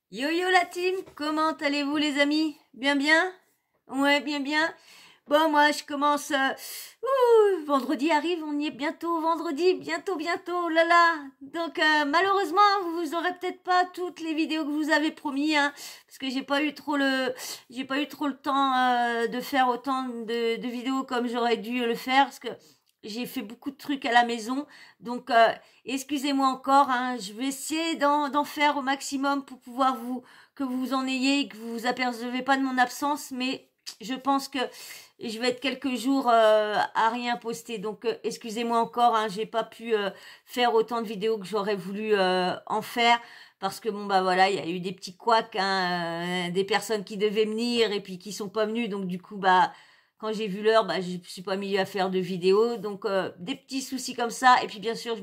Yo yo la team, comment allez-vous les amis? Bien bien? Ouais, bien bien. Bon, moi je commence... vendredi arrive, on y est bientôt, vendredi, bientôt, oh là là. Donc malheureusement, vous aurez peut-être pas toutes les vidéos que vous avez promis, hein, parce que j'ai pas eu trop le temps de faire autant de vidéos comme j'aurais dû le faire, parce que j'ai fait beaucoup de trucs à la maison. Donc excusez-moi encore, hein, je vais essayer d'en faire au maximum pour pouvoir que vous en ayez et que vous vous apercevez pas de mon absence, mais je pense que je vais être quelques jours à rien poster. Donc excusez-moi encore, hein, j'ai pas pu faire autant de vidéos que j'aurais voulu en faire. Parce que bon bah voilà, il y a eu des petits couacs, hein, des personnes qui devaient venir et puis qui sont pas venues. Donc du coup bah quand j'ai vu l'heure, bah, je me suis pas mis à faire de vidéos. Donc, des petits soucis comme ça. Et puis, bien sûr,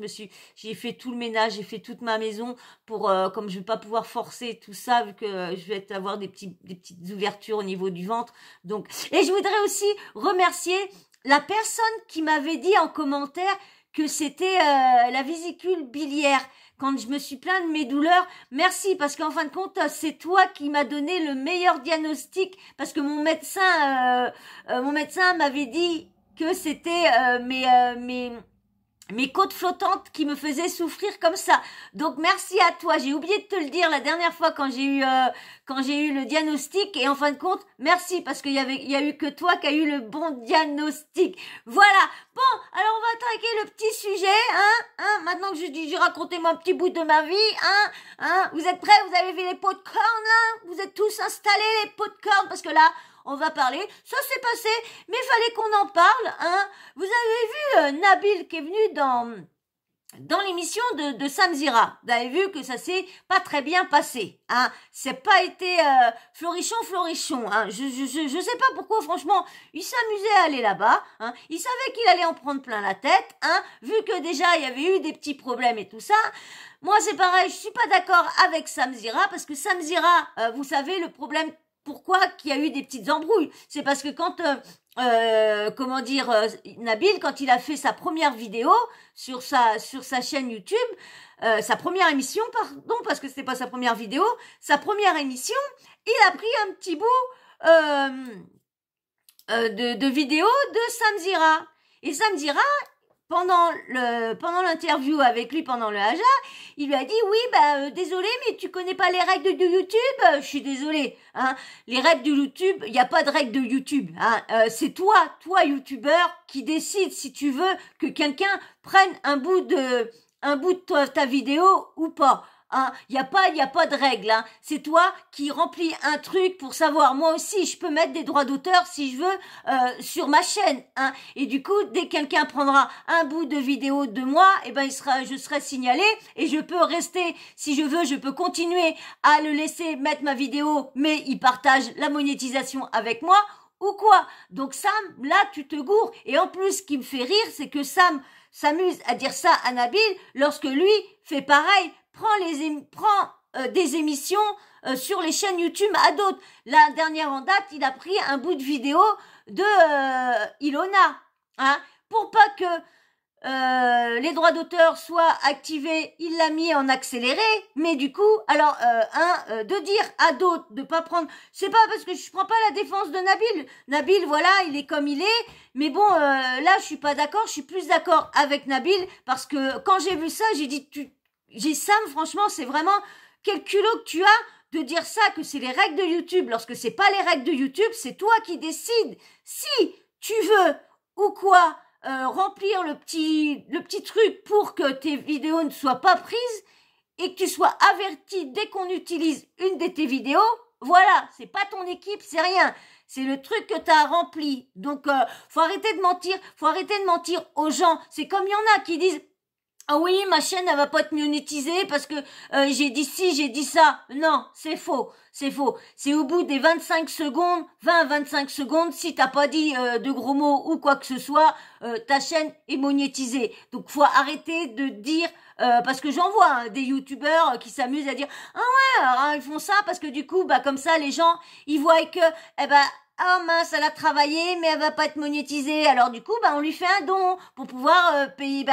j'ai fait tout le ménage, j'ai fait toute ma maison pour, comme je vais pas pouvoir forcer tout ça, vu que je vais avoir des petites ouvertures au niveau du ventre. Donc, et je voudrais aussi remercier la personne qui m'avait dit en commentaire que c'était la vésicule biliaire. Quand je me suis plaint de mes douleurs, merci, parce qu'en fin de compte, c'est toi qui m'as donné le meilleur diagnostic, parce que mon médecin m'avait dit que c'était mes côtes flottantes qui me faisaient souffrir comme ça. Donc merci à toi. J'ai oublié de te le dire la dernière fois quand j'ai eu le diagnostic, et en fin de compte, merci, parce qu'il y a eu que toi qui a eu le bon diagnostic. Voilà. Bon, alors on va attaquer le petit sujet, maintenant que j'ai raconté mon petit bout de ma vie, vous êtes prêts? Vous avez vu les pots de corne, là? Vous êtes tous installés, les pots de corne? Parce que là, on va parler. Ça s'est passé, mais il fallait qu'on en parle, hein. Vous avez vu Nabil qui est venu dans l'émission de Samzira. Vous avez vu que ça s'est pas très bien passé, hein. C'est pas été florichon, hein. Je sais pas pourquoi, franchement, il s'amusait à aller là-bas, hein. Il savait qu'il allait en prendre plein la tête, hein. Vu que déjà il y avait eu des petits problèmes et tout ça. Moi, c'est pareil, je suis pas d'accord avec Samzira, parce que Samzira, vous savez, le problème, pourquoi qu'il y a eu des petites embrouilles, c'est parce que quand Nabil, quand il a fait sa première vidéo sur sa chaîne YouTube, sa première émission, pardon, parce que c'était pas sa première vidéo, sa première émission, il a pris un petit bout de vidéo de Samzira. Et Samzira, pendant l'interview avec lui, pendant le Haja, il lui a dit oui, désolé, mais tu connais pas les règles de YouTube. Je suis désolée, hein. Les règles de YouTube, il n'y a pas de règles de YouTube, hein. C'est toi youtubeur, qui décide si tu veux que quelqu'un prenne un bout de ta vidéo ou pas. Hein, y a pas de règle, hein. C'est toi qui remplis un truc pour savoir. Moi aussi, je peux mettre des droits d'auteur si je veux sur ma chaîne, hein. Et du coup, dès que quelqu'un prendra un bout de vidéo de moi, je serai signalé, et je peux rester, si je veux, je peux continuer à le laisser mettre ma vidéo, mais il partage la monétisation avec moi ou quoi. Donc Sam, là, tu te gourres. Et en plus, ce qui me fait rire, c'est que Sam s'amuse à dire ça à Nabil lorsque lui fait pareil. Prend des émissions sur les chaînes YouTube à d'autres. La dernière en date, il a pris un bout de vidéo de Ilona, hein, pour pas que les droits d'auteur soient activés, il l'a mis en accéléré. Mais du coup, alors de dire à d'autres de pas prendre, c'est pas parce que je prends pas la défense de Nabil. Nabil, voilà, il est comme il est. Mais bon, là, je suis pas d'accord. Je suis plus d'accord avec Nabil, parce que quand j'ai vu ça, j'ai Sam, franchement, c'est vraiment quel culot que tu as de dire ça, que c'est les règles de YouTube, lorsque c'est pas les règles de YouTube, c'est toi qui décides si tu veux ou quoi remplir le petit truc pour que tes vidéos ne soient pas prises, et que tu sois averti dès qu'on utilise une de tes vidéos. Voilà, c'est pas ton équipe, c'est rien. C'est le truc que t'as rempli. Donc, faut arrêter de mentir aux gens. C'est comme il y en a qui disent ah oui, ma chaîne, elle va pas être monétisée parce que j'ai dit ci, j'ai dit ça. Non, c'est faux. C'est faux. C'est au bout des 25 secondes, 20-25 secondes, si t'as pas dit de gros mots ou quoi que ce soit, ta chaîne est monétisée. Donc, faut arrêter de dire... parce que j'en vois des youtubeurs qui s'amusent à dire « Ah ouais, alors, ils font ça parce que du coup, comme ça, les gens, ils voient que... oh mince, elle a travaillé, mais elle va pas être monétisée. Alors du coup, on lui fait un don pour pouvoir payer...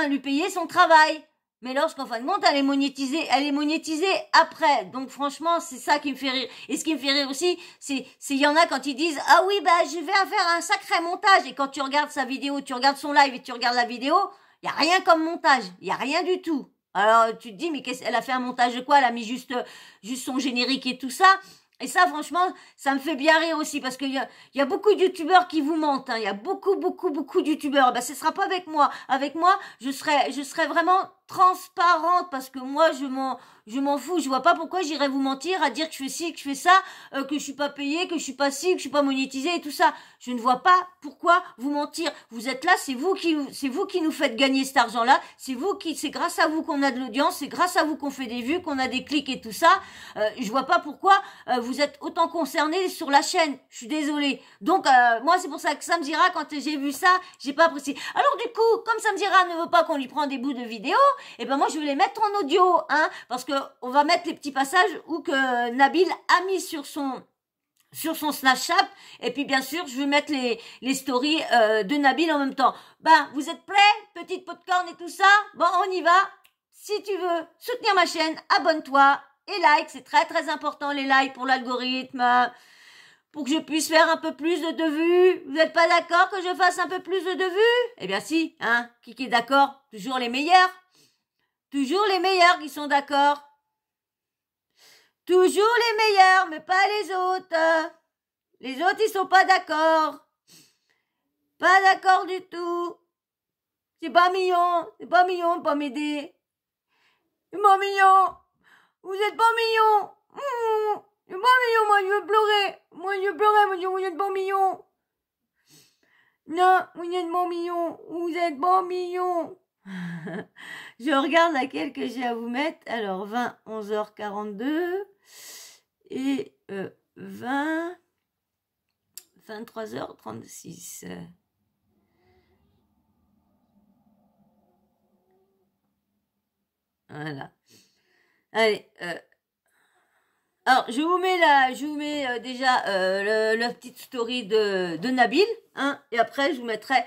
lui payer son travail. » Mais lorsqu'en fin de compte, elle est monétisée après. Donc franchement, c'est ça qui me fait rire. Et ce qui me fait rire aussi, il y en a quand ils disent, ah oui, bah, je vais faire un sacré montage. Et quand tu regardes sa vidéo, tu regardes son live et tu regardes la vidéo, il y a rien comme montage. Il y a rien du tout. Alors, tu te dis, mais elle a fait un montage de quoi? Elle a mis juste son générique et tout ça. Et ça, franchement, ça me fait bien rire aussi parce qu'il y a beaucoup de youtubeurs qui vous mentent. Hein. Il y a beaucoup de youtubeurs. Ben, ce sera pas avec moi. Avec moi, je serai vraiment transparente parce que moi, je m'en fous. Je vois pas pourquoi j'irais vous mentir à dire que je fais ci, que je fais ça, que je suis pas payée, que je suis pas ci, que je suis pas monétisée et tout ça. Je ne vois pas pourquoi vous mentir. Vous êtes là, c'est vous qui nous faites gagner cet argent-là. C'est grâce à vous qu'on a de l'audience, c'est grâce à vous qu'on fait des vues, qu'on a des clics et tout ça. Je vois pas pourquoi vous êtes autant concernés sur la chaîne. Je suis désolée. Donc moi c'est pour ça que Sam Zira, quand j'ai vu ça, j'ai pas apprécié. Alors du coup, comme Sam Zira ne veut pas qu'on lui prenne des bouts de vidéo, et ben moi je vais les mettre en audio, hein, parce que on va mettre les petits passages où que Nabil a mis sur son Snapchat, et puis bien sûr je vais mettre les stories de Nabil en même temps. Ben vous êtes prêts, petite popcorn et tout ça? Bon, on y va. Si tu veux soutenir ma chaîne, abonne-toi et like, c'est très très important les likes pour l'algorithme, pour que je puisse faire un peu plus de vues. Vous n'êtes pas d'accord que je fasse un peu plus de vues? Eh bien si, hein, qui est d'accord? Toujours les meilleurs. Toujours les meilleurs qui sont d'accord. Toujours les meilleurs, mais pas les autres. Les autres, ils sont pas d'accord. Pas d'accord du tout. C'est pas mignon de pas m'aider. C'est pas mignon. Vous êtes pas mignon. C'est pas mignon, moi, je veux pleurer. Moi, vous êtes pas mignon. Non, vous êtes pas mignon. Vous êtes pas mignon. Je regarde laquelle que j'ai à vous mettre. Alors, 20, 11h42 et 20, 23h36. Voilà. Allez. Alors, je vous mets déjà la petite story de Nabil, hein, et après je vous mettrai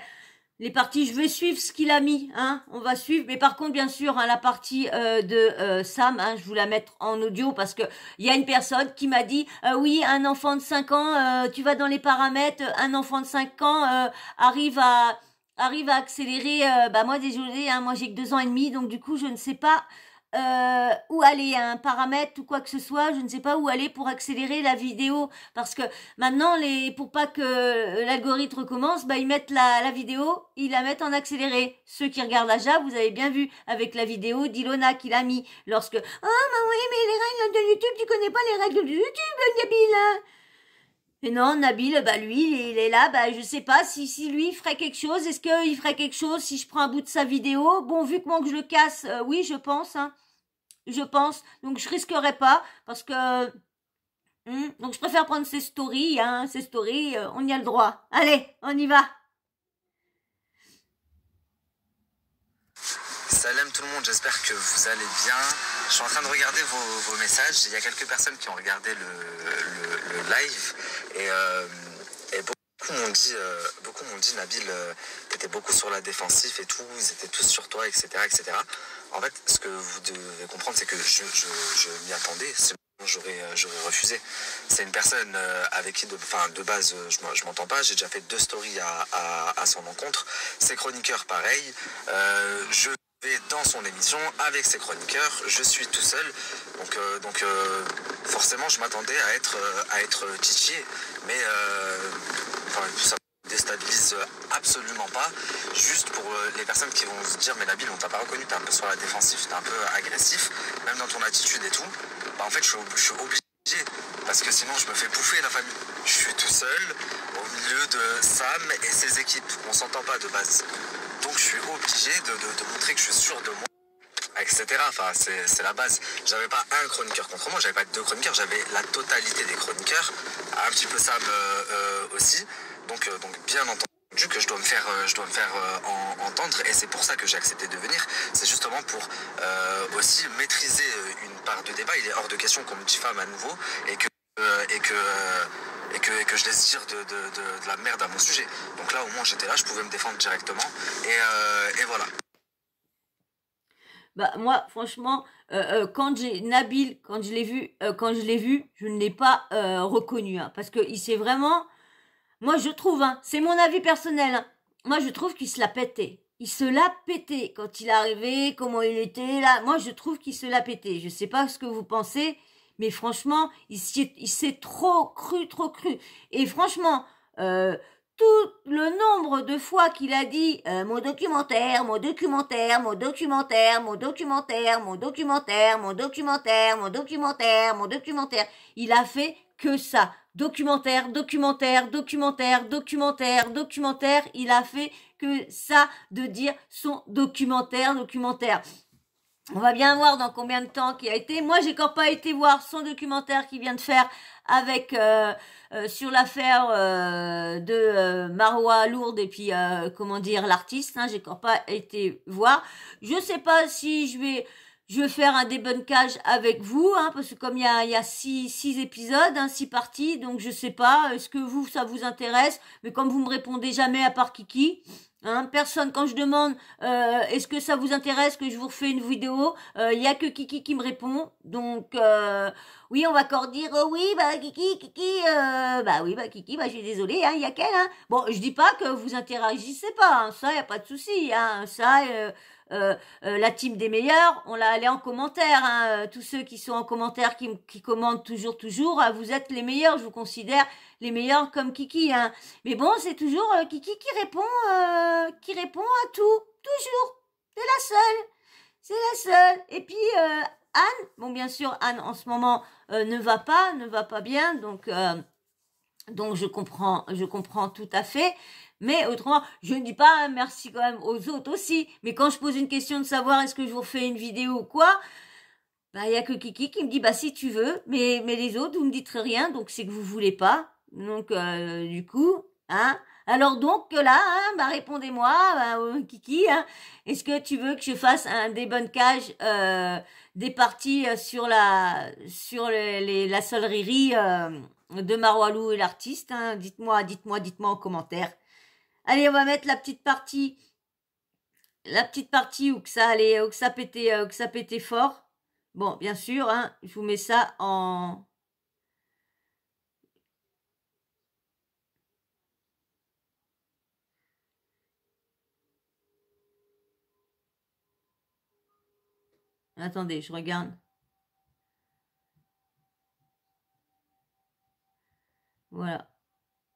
les parties. Je vais suivre ce qu'il a mis, hein, on va suivre. Mais par contre, bien sûr, hein, la partie de Sam, hein, je vous la mettre en audio parce que il y a une personne qui m'a dit, oui, un enfant de 5 ans, tu vas dans les paramètres, un enfant de 5 ans arrive à accélérer. Bah moi, désolé, hein, moi j'ai que 2 ans et demi, donc du coup, je ne sais pas où aller, un paramètre ou quoi que ce soit, je ne sais pas où aller pour accélérer la vidéo, parce que maintenant pour pas que l'algorithme recommence, bah ils mettent la vidéo, ils la mettent en accéléré. Ceux qui regardent Aja, vous avez bien vu avec la vidéo d'Ilona qu'il a mis lorsque, oh bah oui, mais les règles de YouTube, tu connais pas les règles de YouTube, Nabil. Et non, Nabil, bah lui, il est là, bah je sais pas si lui ferait quelque chose. Est-ce qu'il ferait quelque chose si je prends un bout de sa vidéo? Bon, vu que moi que je le casse, oui, je pense, hein. Je pense. Donc, je risquerais pas parce que... donc, je préfère prendre ces stories, hein. Ces stories, on y a le droit. Allez, on y va. Salam tout le monde, j'espère que vous allez bien. Je suis en train de regarder vos messages. Il y a quelques personnes qui ont regardé le live et beaucoup m'ont dit Nabil, t'étais beaucoup sur la défensive et tout, ils étaient tous sur toi, etc., etc. En fait, ce que vous devez comprendre, c'est que je m'y attendais. J'aurais refusé. C'est une personne avec qui de base je m'entends pas. J'ai déjà fait 2 stories à son encontre. Ses chroniqueurs pareil. Je vais dans son émission avec ses chroniqueurs. Je suis tout seul. Donc forcément je m'attendais à être titillé. Mais ça ne déstabilise absolument pas. Juste pour les personnes qui vont se dire mais Nabil, on t'a pas reconnu, t'es un peu sur la défensive, t'es un peu agressif, même dans ton attitude et tout. Bah en fait je suis obligé, parce que sinon je me fais bouffer la famille. Je suis tout seul au milieu de Sam et ses équipes, on s'entend pas de base, donc je suis obligé de montrer que je suis sûr de moi, etc. Enfin c'est la base. J'avais pas un chroniqueur contre moi, j'avais pas 2 chroniqueurs, j'avais la totalité des chroniqueurs, un petit peu Sam aussi, donc bien entendu que je dois me faire entendre, et c'est pour ça que j'ai accepté de venir. C'est justement pour aussi maîtriser une part de débat. Il est hors de question qu'on me diffame à nouveau et que je laisse dire de la merde à mon sujet. Donc là au moins j'étais là, je pouvais me défendre directement et voilà. Bah moi, franchement, quand j'ai Nabil, quand je l'ai vu, je ne l'ai pas reconnu, hein, parce que il s'est vraiment, moi je trouve, hein, c'est mon avis personnel, hein, moi je trouve qu'il se l'a pété. Il se l'a pété quand il est arrivé, comment il était là. Moi je trouve qu'il se l'a pété. Je sais pas ce que vous pensez, mais franchement, il s'est trop cru, trop cru. Et franchement, tout le nombre de fois qu'il a dit mon documentaire, mon documentaire, mon documentaire, mon documentaire, mon documentaire, mon documentaire, mon documentaire, mon documentaire, il a fait que ça. Documentaire, documentaire, documentaire, documentaire, documentaire, il a fait que ça de dire son documentaire, documentaire. On va bien voir dans combien de temps qu'il a été. Moi, j'ai encore pas été voir son documentaire qu'il vient de faire avec sur l'affaire de Marwa Lourdes et puis comment dire l'artiste. Hein, j'ai encore pas été voir. Je sais pas si je vais faire un débunkage avec vous, hein, parce que comme il y a six épisodes, hein, 6 parties, donc je sais pas. Est-ce que vous ça vous intéresse? Mais comme vous me répondez jamais à part Kiki. Hein, personne, quand je demande est-ce que ça vous intéresse que je vous refais une vidéo, il y a que Kiki qui me répond. Donc oui, on va encore dire oui, bah Kiki, bah oui, bah Kiki, bah je suis désolée, hein, il y a qu'elle. Hein. Bon, je dis pas que vous interagissez pas, hein, ça y a pas de souci, hein, ça. La team des meilleurs, on l'a allé en commentaire. Hein, tous ceux qui sont en commentaire, qui commentent toujours, vous êtes les meilleurs. Je vous considère les meilleurs comme Kiki. Hein. Mais bon, c'est toujours Kiki qui répond à tout, toujours. C'est la seule. Et puis Anne, bon bien sûr Anne en ce moment ne va pas bien, donc je comprends tout à fait. Mais autrement, je ne dis pas merci quand même aux autres aussi. Mais quand je pose une question de savoir est-ce que je vous refais une vidéo ou quoi, bah il y a que Kiki qui me dit bah si tu veux, mais les autres vous me dites rien, donc c'est que vous voulez pas. Donc du coup, hein. Alors donc là, hein, bah répondez-moi, bah, Kiki, hein, est-ce que tu veux que je fasse un débunkage des parties sur la sollerie de Marwalou et l'artiste, hein, dites-moi en commentaire. Allez, on va mettre la petite partie où que ça allait, où que ça pétait fort. Bon, bien sûr, hein, je vous mets ça en... Attendez, je regarde. Voilà.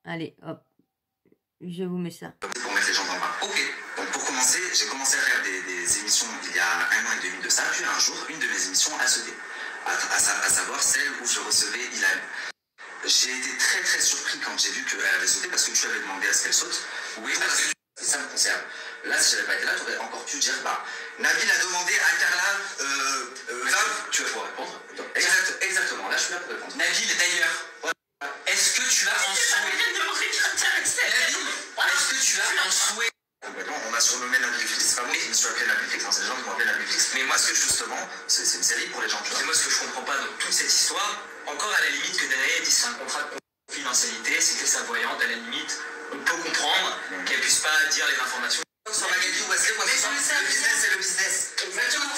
Allez, hop. Je vous mets ça. Pour mettre les gens dans le bain. Ok. Donc pour commencer, j'ai commencé à faire des émissions il y a 1 an et demi de ça. Puis un jour, une de mes émissions a sauté. À savoir celle où je recevais Ilan. J'ai été très très surpris quand j'ai vu qu'elle avait sauté parce que tu avais demandé à ce qu'elle saute. Oui, parce que ça me concerne. Là, si j'avais pas été là, tu aurais encore pu dire bah, Nabil a demandé à Carla, tu vas pouvoir répondre. Exactement, là je suis là pour répondre. Nabil, d'ailleurs, est-ce que tu as un souhait Nabil, est-ce que tu as un souhait Complètement, on m'a surnommé Nabil Flix. C'est pas moi qui me suis appelé Nabil Flix, c'est les gens qui m'ont appelé Nabil Flix. Mais moi, ce que justement, c'est une série pour les gens. Et moi, ce que je comprends pas dans toute cette histoire, encore à la limite que derrière, dit c'est un contrat de confidentialité, c'était sa voyante, à la limite, on peut comprendre qu'elle puisse pas dire les informations. Sur Magali ou Wesley, le business, c'est le business. Exactement.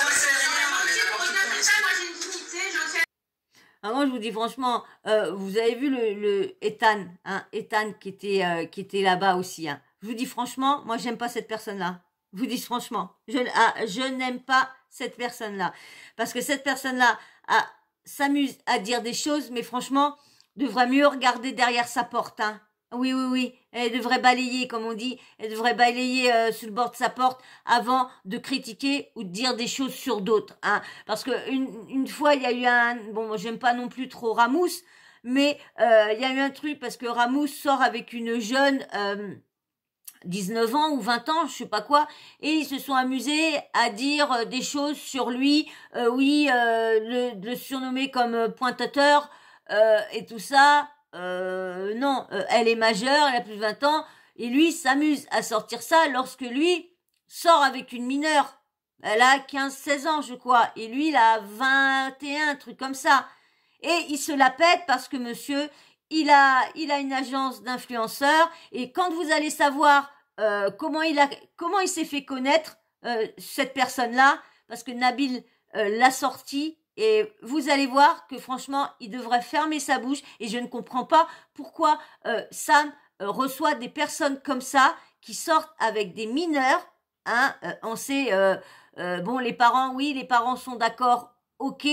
Alors moi, je vous dis franchement, vous avez vu le Ethan, hein, Ethan qui était là-bas aussi. Hein. Je vous dis franchement, moi, j'aime pas cette personne-là. Je vous dis franchement, je n'aime pas cette personne-là. Parce que cette personne-là s'amuse à dire des choses, mais franchement, devrait mieux regarder derrière sa porte. Hein. Oui. Elle devrait balayer, comme on dit. Elle devrait balayer sous le bord de sa porte avant de critiquer ou de dire des choses sur d'autres. Hein. Parce que une fois, il y a eu bon, moi, j'aime pas non plus trop Ramous, mais il y a eu un truc parce que Ramous sort avec une jeune 19 ans ou 20 ans, je sais pas quoi, et ils se sont amusés à dire des choses sur lui. Le surnommer comme pointateur et tout ça. Non, elle est majeure, elle a plus de 20 ans, et lui s'amuse à sortir ça lorsque lui sort avec une mineure. Elle a 15-16 ans, je crois, et lui, il a 21, truc comme ça. Et il se la pète parce que monsieur, il a une agence d'influenceurs, et quand vous allez savoir comment il s'est fait connaître, cette personne-là, parce que Nabil l'a sorti. Et vous allez voir que franchement, il devrait fermer sa bouche. Et je ne comprends pas pourquoi Sam reçoit des personnes comme ça qui sortent avec des mineurs. Hein, on sait, bon, les parents sont d'accord, ok.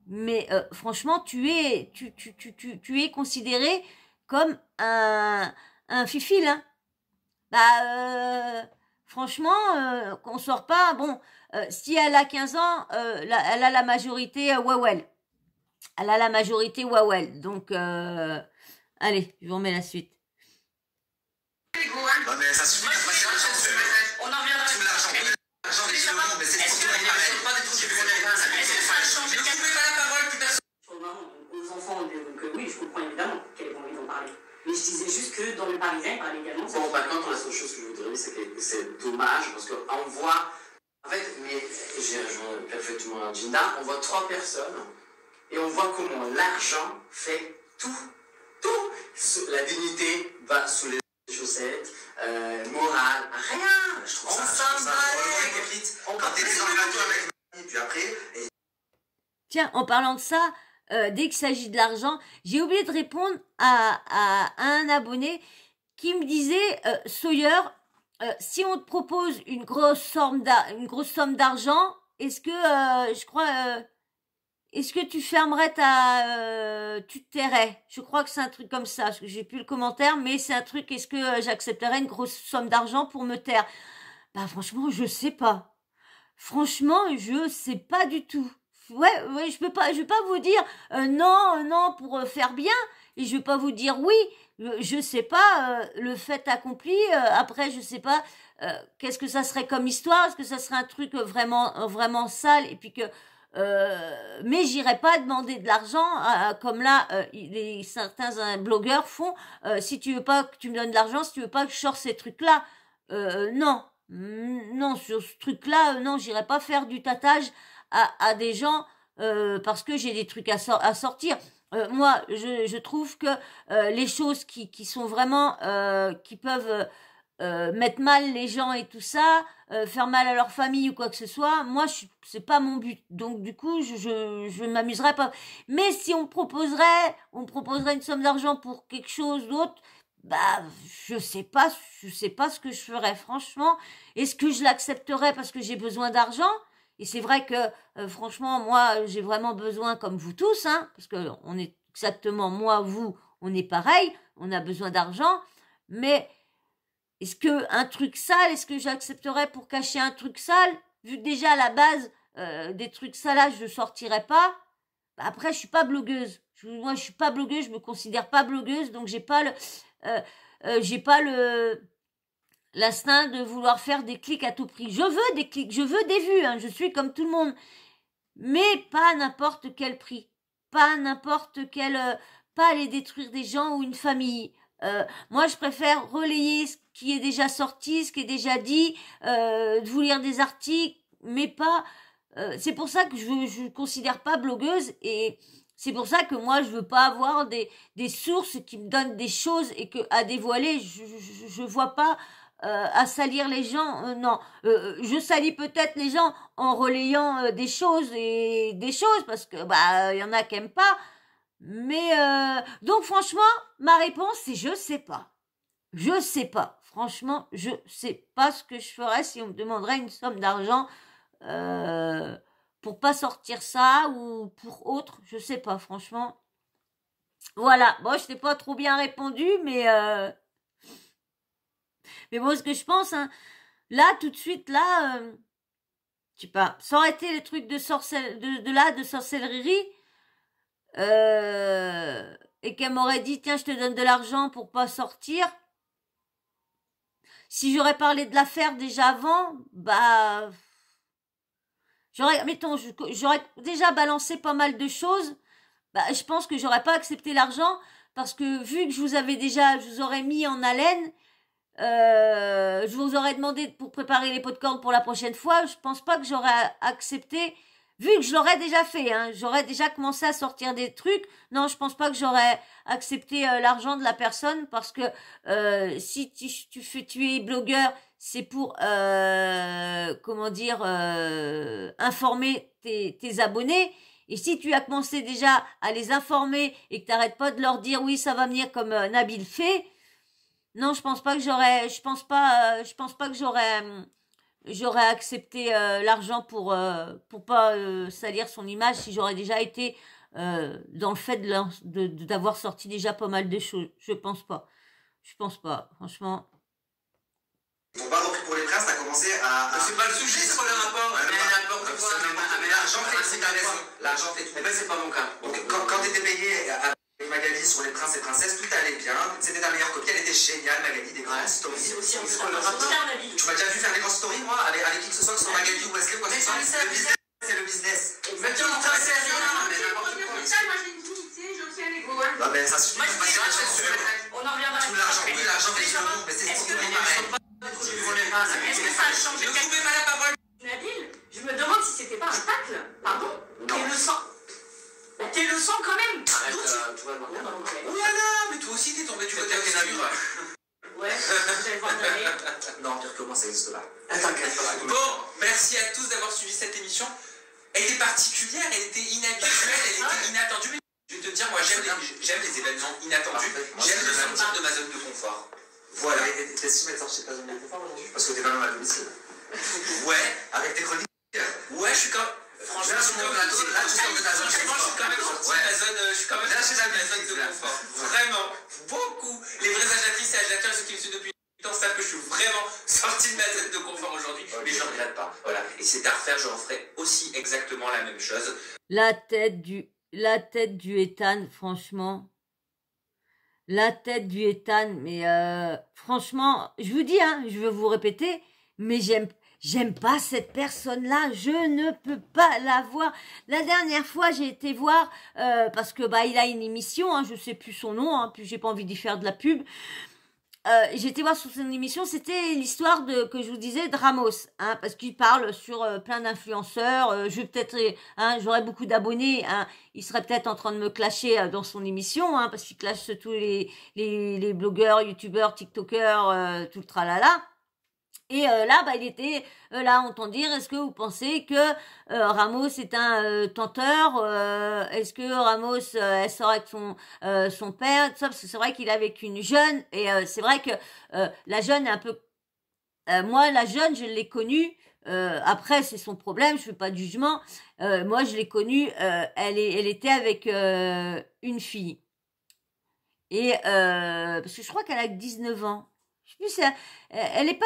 Mais franchement, tu es considéré comme un fifil, hein. Franchement, qu'on sort pas. Bon, si elle a 15 ans, elle a la majorité Wawel. Elle a la majorité Wawel. Donc, allez, je vous remets la suite. Non, mais ça suffit. On en reviendra. Tout l'argent, mais c'est surtout pas des trucs aux enfants, donc oui, je comprends évidemment qu'elle ait pas envie d'en parler. Mais je disais juste que dans le Parisien, il parlait également. Bon, par contre, la seule chose que je voudrais dire, c'est que c'est dommage parce qu'on voit, en fait, mais j'ai rejoint parfaitement Jinda, on voit 3 personnes et on voit comment l'argent fait tout. La dignité va sous les chaussettes, morale, rien. Je trouve ça. Quand t'es dans le bateau avec et puis après. Tiens, en parlant de ça, dès qu'il s'agit de l'argent, j'ai oublié de répondre à un abonné qui me disait Sawyer, si on te propose une grosse somme d'argent, est-ce que est-ce que tu fermerais tu te tairais? Je crois que c'est un truc comme ça, parce que j'ai plus le commentaire, mais c'est un truc, est-ce que j'accepterais une grosse somme d'argent pour me taire? Franchement, je sais pas. Franchement, je sais pas du tout. Ouais, je vais pas vous dire non pour faire bien, et je vais pas vous dire oui. Je sais pas le fait accompli. Après, je sais pas qu'est-ce que ça serait comme histoire. Est-ce que ça serait un truc vraiment sale, et puis que mais j'irai pas demander de l'argent comme là certains blogueurs font. Si tu veux pas que tu me donnes de l'argent, si tu veux pas que je sorte ces trucs là, non, sur ce truc là, non, j'irai pas faire du tatage à des gens parce que j'ai des trucs à sortir. Moi, je trouve que les choses qui sont vraiment qui peuvent mettre mal les gens et tout ça, faire mal à leur famille ou quoi que ce soit, moi c'est pas mon but. Donc du coup, je m'amuserais pas. Mais si on me proposerait une somme d'argent pour quelque chose d'autre, je sais pas ce que je ferais franchement. Est-ce que je l'accepterais parce que j'ai besoin d'argent? Et c'est vrai que franchement, moi j'ai vraiment besoin, comme vous tous, hein, parce que on est exactement, moi, vous, on est pareil, on a besoin d'argent, mais est-ce que un truc sale, est-ce que j'accepterais pour cacher un truc sale? Vu que déjà à la base, des trucs sales, je sortirais pas. Après, je suis pas blogueuse. Moi, je suis pas blogueuse, je me considère pas blogueuse, donc j'ai pas l'instinct de vouloir faire des clics à tout prix. Je veux des clics, je veux des vues, hein, je suis comme tout le monde. Mais pas à n'importe quel prix. Pas aller détruire des gens ou une famille. Moi, je préfère relayer ce qui est déjà sorti, ce qui est déjà dit, de vous lire des articles, mais pas. C'est pour ça que je considère pas blogueuse, et c'est pour ça que moi je veux pas avoir des sources qui me donnent des choses et que à dévoiler. Je vois pas à salir les gens. Non, je salis peut-être les gens en relayant des choses parce que y en a qui aiment pas. Mais donc franchement, ma réponse c'est je sais pas. Je sais pas. Franchement, je sais pas ce que je ferais si on me demanderait une somme d'argent pour pas sortir ça ou pour autre. Je sais pas, franchement. Voilà. Bon, je t'ai pas trop bien répondu, mais bon, ce que je pense, hein, là, tout de suite, là, je sais pas, ça aurait été les trucs de sorcellerie. Et qu'elle m'aurait dit tiens je te donne de l'argent pour pas sortir, si j'aurais parlé de l'affaire déjà avant, j'aurais déjà balancé pas mal de choses, je pense que j'aurais pas accepté l'argent, parce que vu que je vous aurais mis en haleine, je vous aurais demandé pour préparer les pots de corne pour la prochaine fois, je pense pas que j'aurais accepté vu que je l'aurais déjà fait, hein, j'aurais déjà commencé à sortir des trucs. Non, je pense pas que j'aurais accepté l'argent de la personne parce que si tu es blogueur, c'est pour comment dire informer tes abonnés. Et si tu as commencé déjà à les informer et que t'arrêtes pas de leur dire oui ça va venir comme Nabil fait, non je pense pas que je pense pas que j'aurais accepté l'argent pour pas salir son image si j'aurais déjà été dans le fait d'avoir sorti déjà pas mal de choses. Je pense pas, franchement. Ton pas repris pour les princes, t'as commencé à... C'est pas le sujet, c'est pas le rapport. Mais l'argent fait tout. L'argent fait tout. Eh ben, c'est pas mon cas. Donc, quand t'étais payé avec Magali sur les princes et princesses, tout allait bien. C'était ta meilleure copie, elle était géniale, Magali, des grandes stories. C'est aussi un Tu m'as déjà vu faire des grandes stories, moi, avec qui que ce soit, que ce soit Magali ou Wesley ou quoi que ce soit. Le business, c'est le business. Mais tu n'en sais rien, mais n'importe quoi. Moi j'ai une dignité, j'ai aussi un ego. Non, mais ça suffit. On en reviendra. Tout l'argent, oui, l'argent fait tout le monde, mais c'est Est-ce que tout pareil. ça a changé Ne coupez pas la parole. Nabil, je me demande si c'était pas un tacle. Pardon? T'es le sang. T'es le sang quand même. Arrête, tu vas le voir. Oh là là, mais toi aussi t'es tombé du côté de Nabil. Ouais, j'allais voir Nabil. Non, pire que moi, ça existe pas. T'inquiète pas. Bon, merci à tous d'avoir suivi cette émission. Elle était particulière, elle était inhabituelle, elle était inattendue. Mais je vais te dire, moi j'aime les événements inattendus. J'aime le sortir de ma zone de confort. Voilà. T'es si mettre sortir de ta zone de confort aujourd'hui? Parce que t'es quand même à domicile. Ouais. Avec tes chroniques. Ouais, je suis quand franchement, sur mon plateau, là, tu sors de ta zone de confort. Je suis quand même sorti de ma zone, je suis quand même sorti de ma zone de confort. Vraiment, beaucoup. Les vraies agiatrices et agiateurs, ceux qui me suivent depuis longtemps, savent que je suis vraiment sorti de ma zone de confort aujourd'hui. Mais je ne regrette pas. Voilà. Et si c'était à refaire, je referais aussi exactement la même chose. La tête du Ethan, franchement. La tête du Ethan, mais franchement, je vous dis, hein, je vais vous répéter, mais j'aime pas cette personne-là, je ne peux pas la voir. La dernière fois, j'ai été voir, parce que il a une émission, hein, je sais plus son nom, hein, puis j'ai pas envie d'y faire de la pub. J'ai été voir sur son émission, c'était l'histoire que je vous disais de Ramos, hein, parce qu'il parle sur plein d'influenceurs. J'aurais beaucoup d'abonnés, hein, il serait peut-être en train de me clasher dans son émission, hein, parce qu'il clash tous les blogueurs, youtubeurs, tiktokers, tout le tralala. Et là, il était là, on entend dire, est-ce que vous pensez que Ramos est un tenteur? Est-ce que Ramos, elle sort avec son père, tout ça, parce que c'est vrai qu'il est avec une jeune, et c'est vrai que la jeune est un peu... moi, la jeune, je l'ai connue, après, c'est son problème, je fais pas de jugement. Moi, je l'ai connue, elle était avec une fille. Et parce que je crois qu'elle a 19 ans. Je sais plus, elle est pas,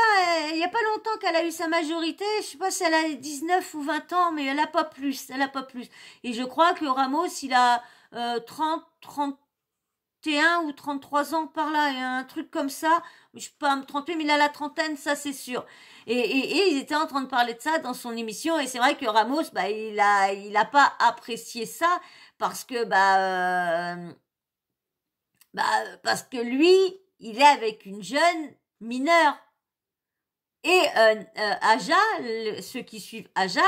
il y a pas longtemps qu'elle a eu sa majorité, je sais pas si elle a 19 ou 20 ans, mais elle a pas plus. Et je crois que Ramos, il a 31 ou 33 ans par là, et un truc comme ça. Je peux pas me tromper, mais il a la trentaine, ça c'est sûr. Et ils étaient en train de parler de ça dans son émission, et c'est vrai que Ramos, il a pas apprécié ça, parce que, parce que lui, il est avec une jeune mineure. Et Aja, ceux qui suivent Aja,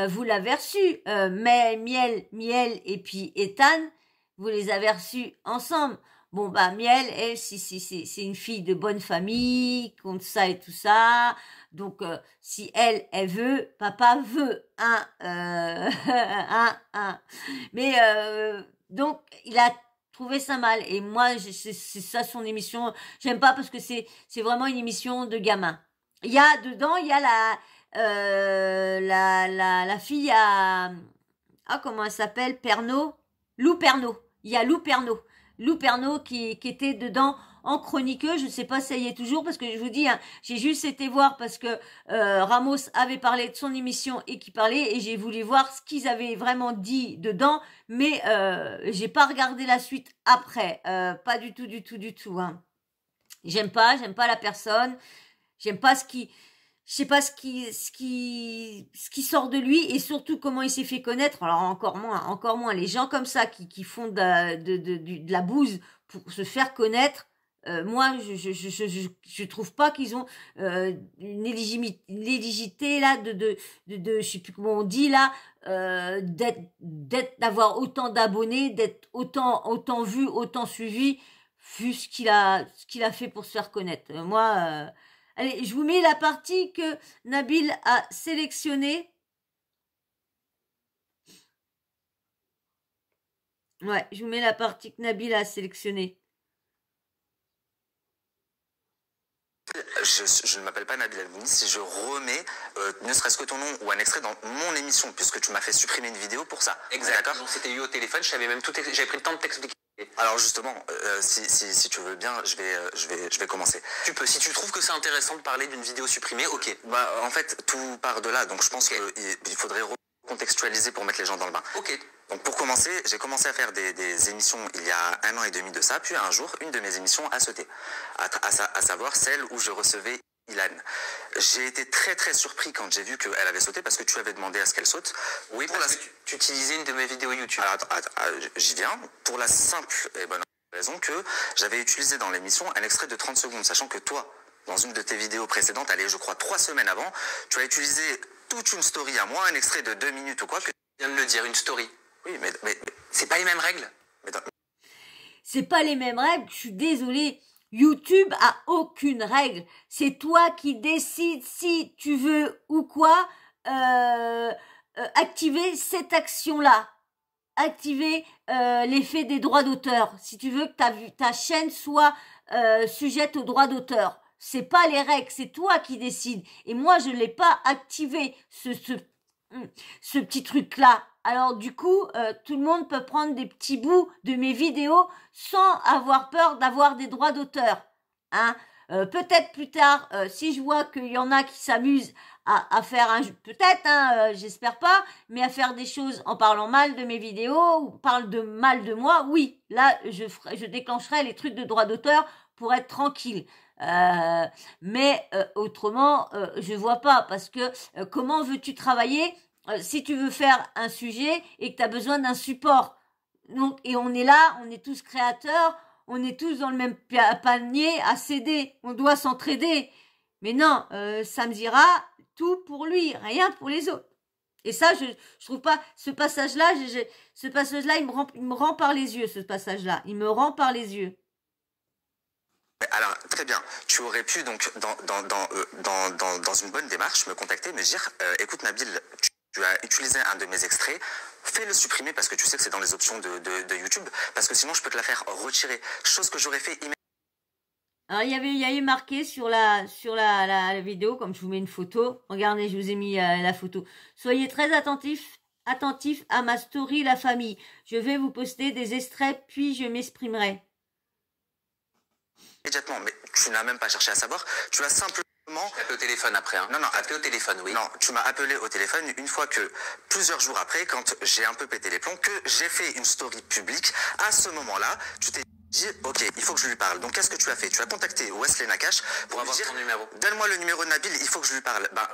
vous l'avez reçu. Mais Miel et puis Ethan, vous les avez reçus ensemble. Bon, Miel, elle, c'est une fille de bonne famille, contre ça et tout ça. Donc, si elle veut, papa veut. Mais, donc, il a trouvé ça mal. Et moi, c'est ça son émission. J'aime pas parce que c'est vraiment une émission de gamin. Il y a la fille à... Ah, comment elle s'appelle? Pernod? Lou Pernod. Il y a Lou Pernod. Lou Pernod qui était dedans en chroniqueux. Je ne sais pas si ça y est toujours parce que je vous dis, hein, j'ai juste été voir parce que Ramos avait parlé de son émission et qui parlait et j'ai voulu voir ce qu'ils avaient vraiment dit dedans. Mais j'ai pas regardé la suite après. Pas du tout. Hein. J'aime pas la personne. J'aime pas je sais pas ce qui sort de lui et surtout comment il s'est fait connaître. Alors encore moins les gens comme ça qui font de la bouse pour se faire connaître. moi, je trouve pas qu'ils ont une éligibilité là je sais plus comment on dit là, d'avoir autant d'abonnés, d'être autant vu, autant suivi, vu ce qu'il a fait pour se faire connaître. Moi, allez, je vous mets la partie que Nabil a sélectionnée. Ouais, je vous mets la partie que Nabil a sélectionnée. Je ne m'appelle pas Nabil Albouni si je remets ne serait-ce que ton nom ou un extrait dans mon émission, puisque tu m'as fait supprimer une vidéo pour ça. Exact. D'accord. On s'était eu au téléphone, j'avais même j'avais pris le temps de t'expliquer. Alors justement, si tu veux bien, je vais commencer. Tu peux, si tu trouves que c'est intéressant de parler d'une vidéo supprimée, ok. Bah en fait, tout part de là, donc je pense qu'il faudrait recontextualiser pour mettre les gens dans le bain. Ok. Donc pour commencer, j'ai commencé à faire des émissions il y a 1 an et demi de ça, puis un jour, une de mes émissions a sauté, à savoir celle où je recevais Ilan. J'ai été très très surpris quand j'ai vu qu'elle avait sauté parce que tu avais demandé à ce qu'elle saute. Oui, parce que tu utilisais une de mes vidéos YouTube. Alors, j'y viens, pour la simple et bonne raison que j'avais utilisé dans l'émission un extrait de 30 secondes, sachant que toi, dans une de tes vidéos précédentes, allez, je crois 3 semaines avant, tu as utilisé toute une story à moi, un extrait de 2 minutes ou quoi. Tu viens de le dire, une story. Oui, mais c'est pas les mêmes règles. C'est pas les mêmes règles, je suis désolée. YouTube a aucune règle. C'est toi qui décides si tu veux ou quoi activer cette action-là. Activer l'effet des droits d'auteur. Si tu veux que ta chaîne soit sujette aux droits d'auteur. C'est pas les règles, c'est toi qui décides. Et moi, je l'ai pas activé, ce petit truc-là. Alors du coup, tout le monde peut prendre des petits bouts de mes vidéos sans avoir peur d'avoir des droits d'auteur. Hein. Peut-être plus tard, si je vois qu'il y en a qui s'amusent à faire peut-être, hein, j'espère pas, mais à faire des choses en parlant mal de mes vidéos ou parle mal de moi, oui, là je déclencherai les trucs de droits d'auteur pour être tranquille. Mais autrement, je vois pas parce que comment veux-tu travailler si tu veux faire un sujet et que tu as besoin d'un support. Donc, et on est là, on est tous créateurs, on est tous dans le même panier à s'aider, on doit s'entraider. Mais non, Samzira, tout pour lui, rien pour les autres. Et ça, je trouve pas ce passage-là, il me rend par les yeux, ce passage-là. Il me rend par les yeux. Alors, très bien. Tu aurais pu, donc, dans une bonne démarche, me contacter, me dire, écoute Nabil, tu as utilisé un de mes extraits, fais-le supprimer parce que tu sais que c'est dans les options de YouTube, parce que sinon je peux te la faire retirer. Chose que j'aurais fait immédiatement. Alors, il y a eu marqué sur la vidéo, comme je vous mets une photo. Regardez, je vous ai mis la photo. Soyez très attentifs à ma story, la famille. Je vais vous poster des extraits, puis je m'exprimerai. Immédiatement, mais tu n'as même pas cherché à savoir. Tu as simplement... Je t'ai appelé au téléphone après. Hein. Non, appelé au téléphone, oui. Non, tu m'as appelé au téléphone une fois que, plusieurs jours après, quand j'ai un peu pété les plombs, que j'ai fait une story publique. À ce moment-là, tu t'es dit, ok, il faut que je lui parle. Donc, qu'est-ce que tu as fait? Tu as contacté Wesley Nakache pour lui dire, ton numéro. Donne-moi le numéro de Nabil, il faut que je lui parle. Ben,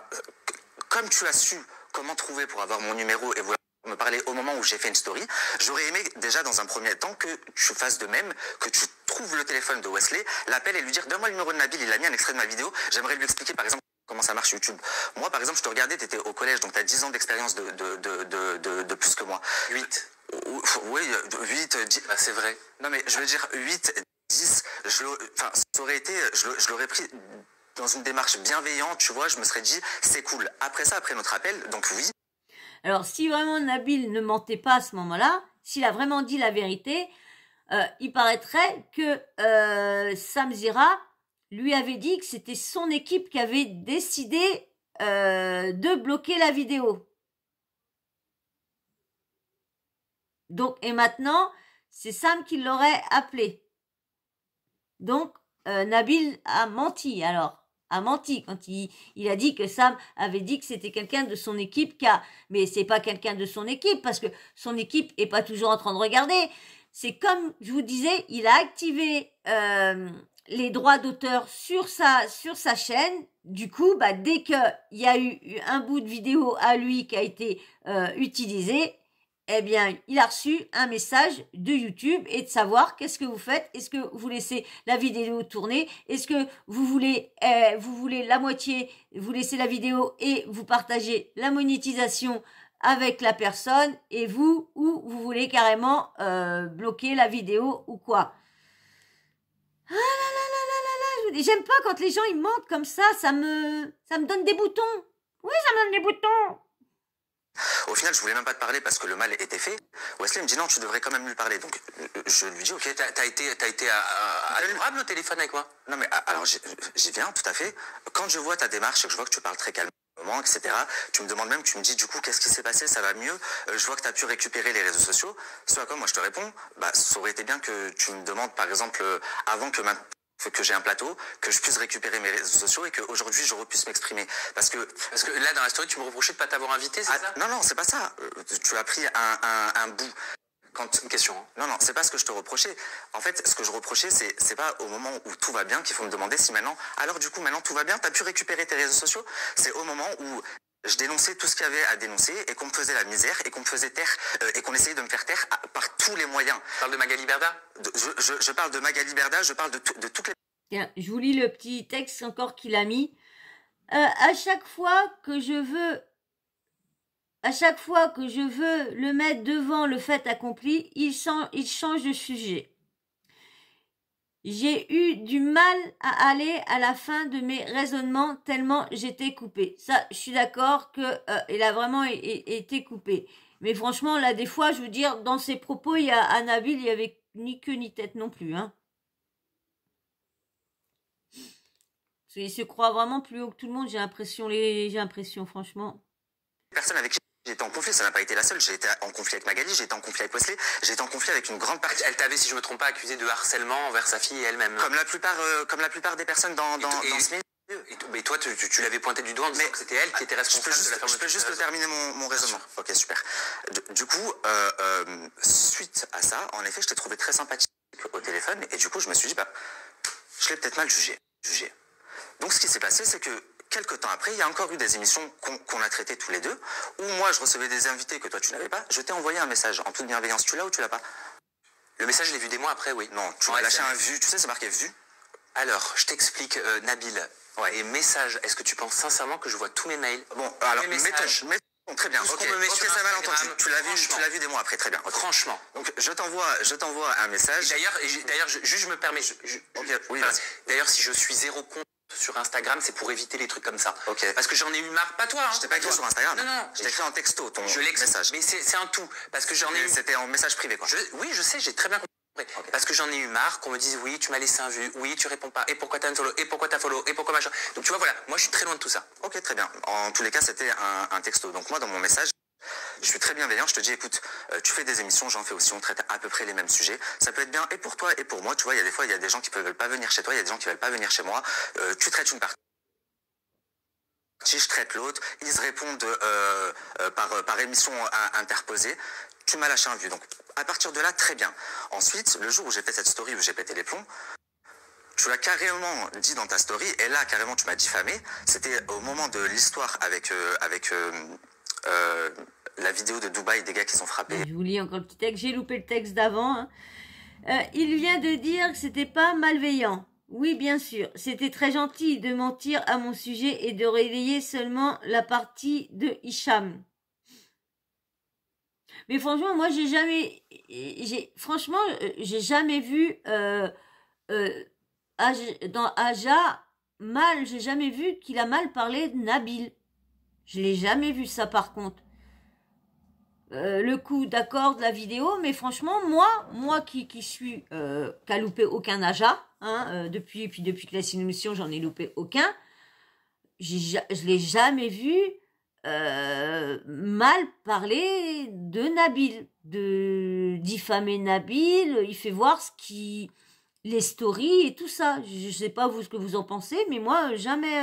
comme tu as su comment trouver pour avoir mon numéro et vouloir me parler au moment où j'ai fait une story, j'aurais aimé déjà dans un premier temps que tu fasses de même, que tu trouves le téléphone de Wesley, l'appelles et lui dire donne-moi le numéro de Nabil, il a mis un extrait de ma vidéo, j'aimerais lui expliquer par exemple comment ça marche YouTube. Moi par exemple je te regardais, tu étais au collège, donc tu as 10 ans d'expérience de plus que moi. 8. Oui, 8, 10, bah, c'est vrai. Non mais je veux dire 8, 10, ça aurait été, je l'aurais pris dans une démarche bienveillante, tu vois, je me serais dit c'est cool. Après ça, après notre appel, donc oui. Alors, si vraiment Nabil ne mentait pas à ce moment-là, s'il a vraiment dit la vérité, il paraîtrait que Samzira lui avait dit que c'était son équipe qui avait décidé de bloquer la vidéo. Donc, et maintenant, c'est Sam qui l'aurait appelé. Donc, Nabil a menti alors. A menti quand il a dit que Sam avait dit que c'était quelqu'un de son équipe mais c'est pas quelqu'un de son équipe parce que son équipe est pas toujours en train de regarder. C'est comme je vous disais, il a activé les droits d'auteur sur sa chaîne. Du coup, bah dès que il y a eu un bout de vidéo à lui qui a été utilisé, eh bien, il a reçu un message de YouTube et de savoir qu'est-ce que vous faites. Est-ce que vous laissez la vidéo tourner? Est-ce que vous voulez la moitié, vous laissez la vidéo et vous partagez la monétisation avec la personne et vous, ou vous voulez carrément bloquer la vidéo ou quoi? Ah là là là là là là, je vous dis, j'aime pas quand les gens ils mentent comme ça me donne des boutons. Oui, ça me donne des boutons. Au final, je voulais même pas te parler parce que le mal était fait. Wesley me dit non, tu devrais quand même lui parler. Donc, je lui dis ok. T'as été adorable au téléphone avec moi. Non mais alors j'y viens tout à fait. Quand je vois ta démarche et que je vois que tu parles très calmement, etc. Tu me demandes même, tu me dis du coup qu'est-ce qui s'est passé, ça va mieux. Je vois que tu as pu récupérer les réseaux sociaux. Ce à quoi moi je te réponds, bah ça aurait été bien que tu me demandes par exemple avant que j'ai un plateau, que je puisse récupérer mes réseaux sociaux et qu'aujourd'hui je puisse m'exprimer. Parce que là dans la story tu me reprochais de pas t'avoir invité, c'est ça? Non, c'est pas ça. Tu as pris un bout. Une question. Non, c'est pas ce que je te reprochais. En fait, ce que je reprochais, c'est pas au moment où tout va bien qu'il faut me demander si maintenant, alors du coup, maintenant tout va bien, t'as pu récupérer tes réseaux sociaux. C'est au moment où je dénonçais tout ce qu'il y avait à dénoncer et qu'on me faisait la misère et qu'on me faisait taire et qu'on essayait de me faire taire par tous les moyens. Tu parles de Magali Berda? Je parle de Magali Berda, je parle de toutes les... Tiens, je vous lis le petit texte encore qu'il a mis. À chaque fois que je veux le mettre devant le fait accompli, il change de sujet. J'ai eu du mal à aller à la fin de mes raisonnements tellement j'étais coupée. Ça, je suis d'accord que il a vraiment été coupé. Mais franchement, là, des fois, je veux dire, dans ses propos, à Nabil, il y avait ni queue ni tête non plus, hein. Il se croit vraiment plus haut que tout le monde, j'ai l'impression, franchement. Personne avec qui j'étais en conflit, ça n'a pas été la seule. J'ai été en conflit avec Magali, j'ai été en conflit avec Wesley, j'ai été en conflit avec une grande partie. Elle t'avait, si je me trompe pas, accusé de harcèlement envers sa fille et elle-même. Comme la plupart des personnes dans ce milieu. Mais toi, tu l'avais pointé du doigt en disant que c'était elle qui était responsable de la fermeture. Je peux juste terminer mon raisonnement. Ok, super. Du coup, suite à ça, en effet, je t'ai trouvé très sympathique au téléphone et du coup, je me suis dit, bah, je l'ai peut-être mal jugé. Donc, ce qui s'est passé, c'est que quelques temps après, il y a encore eu des émissions qu'on a traitées tous les deux, où moi, je recevais des invités que toi, tu n'avais pas. Je t'ai envoyé un message en toute bienveillance. Tu l'as ou tu l'as pas? Le message, je l'ai vu des mois après, oui. Non, tu m'as lâché un vu. Tu sais, c'est marqué vu. Alors, je t'explique, Nabil. Ouais. Et message, est-ce que tu penses sincèrement que je vois tous mes mails? Bon, alors, mettons, très bien. Ok, ça va l'entendu. Tu l'as vu des mois après, très bien. Okay. Franchement. Donc, je t'envoie un message. D'ailleurs, je me permets. Oui, d'ailleurs, si je suis zéro compte sur Instagram, c'est pour éviter les trucs comme ça. Ok. Parce que j'en ai eu marre, pas toi. Hein, je t'ai pas écrit sur Instagram. Non. Je t'ai écrit en texto ton message. Mais c'est un tout. Parce que j'en ai eu. C'était en message privé, quoi. Oui, je sais, j'ai très bien compris. Okay. Parce que j'en ai eu marre qu'on me dise oui, tu m'as laissé un vu, oui, tu réponds pas, et pourquoi t'as un follow, et pourquoi t'as follow, et pourquoi machin. Donc tu vois, voilà, moi je suis très loin de tout ça. Ok, très bien. En tous les cas, c'était un texto. Donc moi, dans mon message, je suis très bienveillant, je te dis écoute, tu fais des émissions, j'en fais aussi, on traite à peu près les mêmes sujets. Ça peut être bien et pour toi et pour moi, tu vois, il y a des fois, il y a des gens qui ne veulent pas venir chez toi, il y a des gens qui veulent pas venir chez moi. Tu traites une partie, je traite l'autre, ils se répondent par émission interposée. Tu m'as lâché un vu. Donc à partir de là, très bien. Ensuite, le jour où j'ai fait cette story où j'ai pété les plombs, tu l'as carrément dit dans ta story, et là carrément tu m'as diffamé. C'était au moment de l'histoire avec la vidéo de Dubaï, des gars qui sont frappés. Je vous lis encore le petit texte, j'ai loupé le texte d'avant. Hein. Il vient de dire que c'était pas malveillant. Oui, bien sûr, c'était très gentil de mentir à mon sujet et de relayer seulement la partie de Hicham. Mais franchement, moi, j'ai jamais vu dans Aja mal, j'ai jamais vu qu'il a mal parlé de Nabil. Je l'ai jamais vu ça par contre. Le coup d'accord de la vidéo, mais franchement, moi qui suis qui a loupé aucun Aja, hein, depuis que la émission, j'en ai loupé aucun. Je l'ai jamais vu mal parler de Nabil, de diffamer Nabil. Il fait voir les stories et tout ça. Je sais pas vous ce que vous en pensez, mais moi jamais.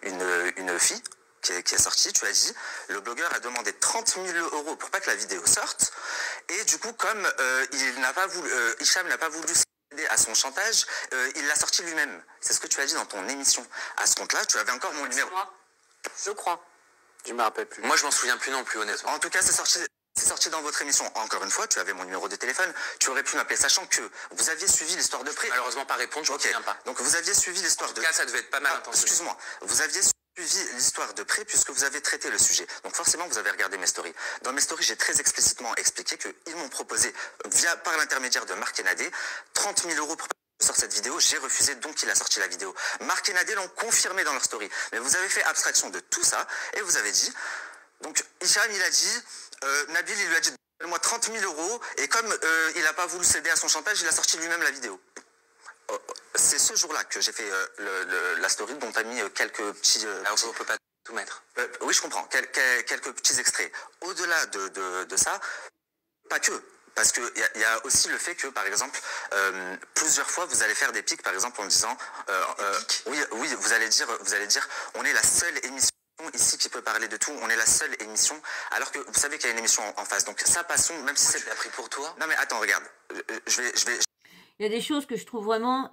Une fille qui est sortie, tu as dit, le blogueur a demandé 30 000 € pour pas que la vidéo sorte, et du coup, comme Hicham n'a pas voulu céder à son chantage, il l'a sorti lui-même. C'est ce que tu as dit dans ton émission. À ce compte-là, tu avais encore mon numéro. Je crois. Je me rappelle plus. Moi, je m'en souviens plus non plus, honnêtement. En tout cas, c'est sorti dans votre émission. Encore une fois, tu avais mon numéro de téléphone, tu aurais pu m'appeler, sachant que vous aviez suivi l'histoire de près. Malheureusement, pas répondre, je ne me souviens pas. Donc vous aviez suivi l'histoire En tout cas, ça devait être pas mal intentionné. Excuse-moi, vous aviez suivi l'histoire de près puisque vous avez traité le sujet. Donc forcément, vous avez regardé mes stories. Dans mes stories, j'ai très explicitement expliqué qu'ils m'ont proposé, par l'intermédiaire de Marc Nadé, 30 000 € pour sur cette vidéo, j'ai refusé, donc il a sorti la vidéo. Marc et Nadé l'ont confirmé dans leur story. Mais vous avez fait abstraction de tout ça et vous avez dit, donc Hicham il a dit, Nabil il lui a dit, donne-moi 30 000 € et comme il n'a pas voulu céder à son chantage, il a sorti lui-même la vidéo. C'est ce jour-là que j'ai fait la story dont tu as mis quelques petits... Alors on peut pas tout mettre. Oui, je comprends, quelques petits extraits. Au-delà de ça, pas que. Parce qu'il y a aussi le fait que, par exemple, plusieurs fois, vous allez faire des pics, par exemple, en disant... oui, vous allez dire, on est la seule émission ici qui peut parler de tout, on est la seule émission, alors que vous savez qu'il y a une émission en face. Donc ça, passons, même si c'est... Tu l'as pris pour toi? Non mais attends, regarde, je vais... Il y a des choses que je trouve vraiment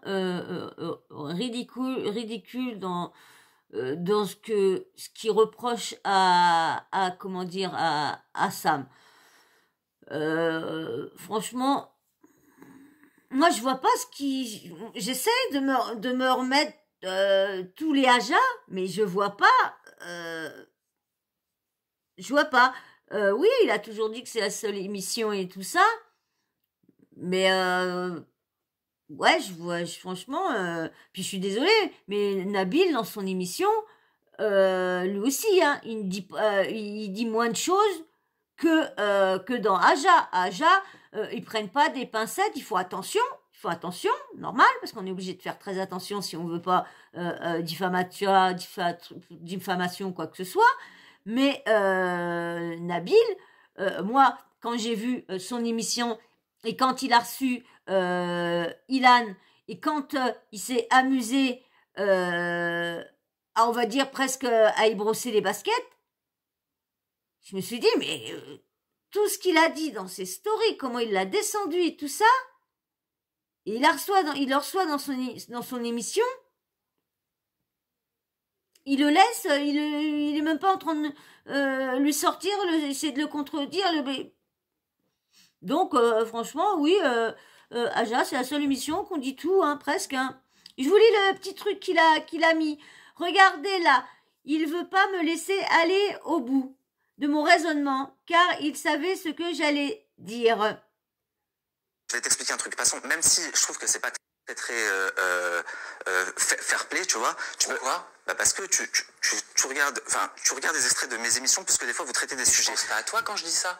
ridicules dans ce qui reproche à comment dire à Sam. Franchement, moi je vois pas ce qui. J'essaie de me remettre tous les ajas, mais je vois pas. Oui, il a toujours dit que c'est la seule émission et tout ça, mais ouais, franchement, puis je suis désolée, mais Nabil, dans son émission, lui aussi, hein, il dit moins de choses que dans Aja. Aja, ils prennent pas des pincettes, il faut attention, normal, parce qu'on est obligé de faire très attention si on veut pas diffamation, quoi que ce soit. Mais Nabil, moi, quand j'ai vu son émission, et quand il a reçu Ilan, et quand il s'est amusé on va dire presque à y brosser les baskets, je me suis dit, mais tout ce qu'il a dit dans ses stories, comment il l'a descendu et tout ça, et il le reçoit dans son émission, il le laisse, il est même pas en train de lui sortir, essayer de le contredire. Donc, franchement, oui, Aja, c'est la seule émission qu'on dit tout, hein, presque. Hein. Je vous lis le petit truc qu'il a mis. Regardez là, il veut pas me laisser aller au bout de mon raisonnement, car il savait ce que j'allais dire. Je vais t'expliquer un truc. Passons, même si je trouve que c'est pas très fair play, tu vois. Pourquoi ? Parce que tu regardes des extraits de mes émissions, puisque des fois vous traitez des sujets. C'est pas à toi quand je dis ça.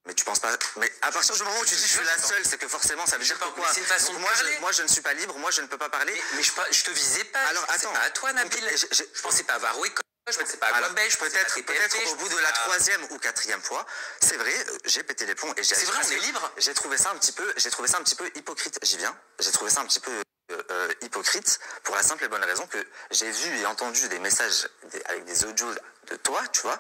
Mais tu penses pas. Mais à partir du moment où tu dis je suis la seule, c'est que forcément ça veut dire quoi? C'est une façon de parler. Moi je ne suis pas libre, moi je ne peux pas parler. Mais je te visais pas. Alors attends. C'est pas à toi, Nabil. Je pensais pas à Varoui. Je pensais pas à Gobel. Peut-être au bout de la 3e ou 4e fois, c'est vrai, j'ai pété les plombs et c'est vrai, on est libre. J'ai trouvé ça un petit peu hypocrite. J'y viens. J'ai trouvé ça un petit peu hypocrite pour la simple et bonne raison que j'ai vu et entendu des messages avec des audios de toi, tu vois,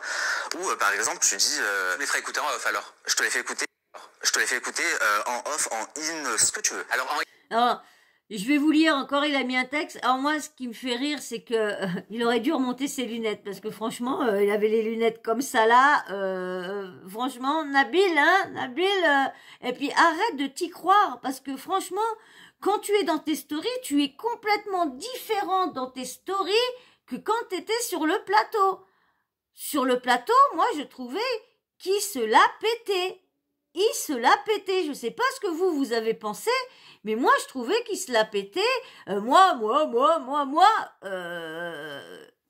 où par exemple tu dis... Tu les ferais écouter en off alors? Je te les fais écouter en off, en in, ce que tu veux. Alors, je vais vous lire encore, il a mis un texte. Alors moi, ce qui me fait rire, c'est que il aurait dû remonter ses lunettes, parce que franchement, il avait les lunettes comme ça là. Franchement, Nabil, et puis arrête de t'y croire, parce que franchement, quand tu es dans tes stories, tu es complètement différent dans tes stories que quand tu étais sur le plateau. Sur le plateau, moi, je trouvais qu'il se la pétait. Il se la pétait. Je sais pas ce que vous avez pensé, mais moi, je trouvais qu'il se la pétait. Moi.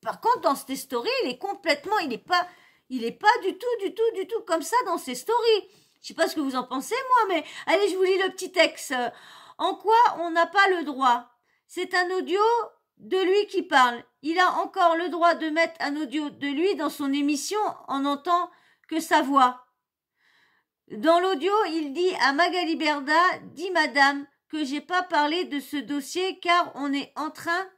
Par contre, dans ses stories, il est pas du tout comme ça dans ses stories. Je sais pas ce que vous en pensez, moi, mais allez, je vous lis le petit texte. En quoi on n'a pas le droit? C'est un audio de lui qui parle. Il a encore le droit de mettre un audio de lui dans son émission, on n'entend que sa voix. Dans l'audio, il dit à Magali Berda, dis madame, que j'ai pas parlé de ce dossier car on est en train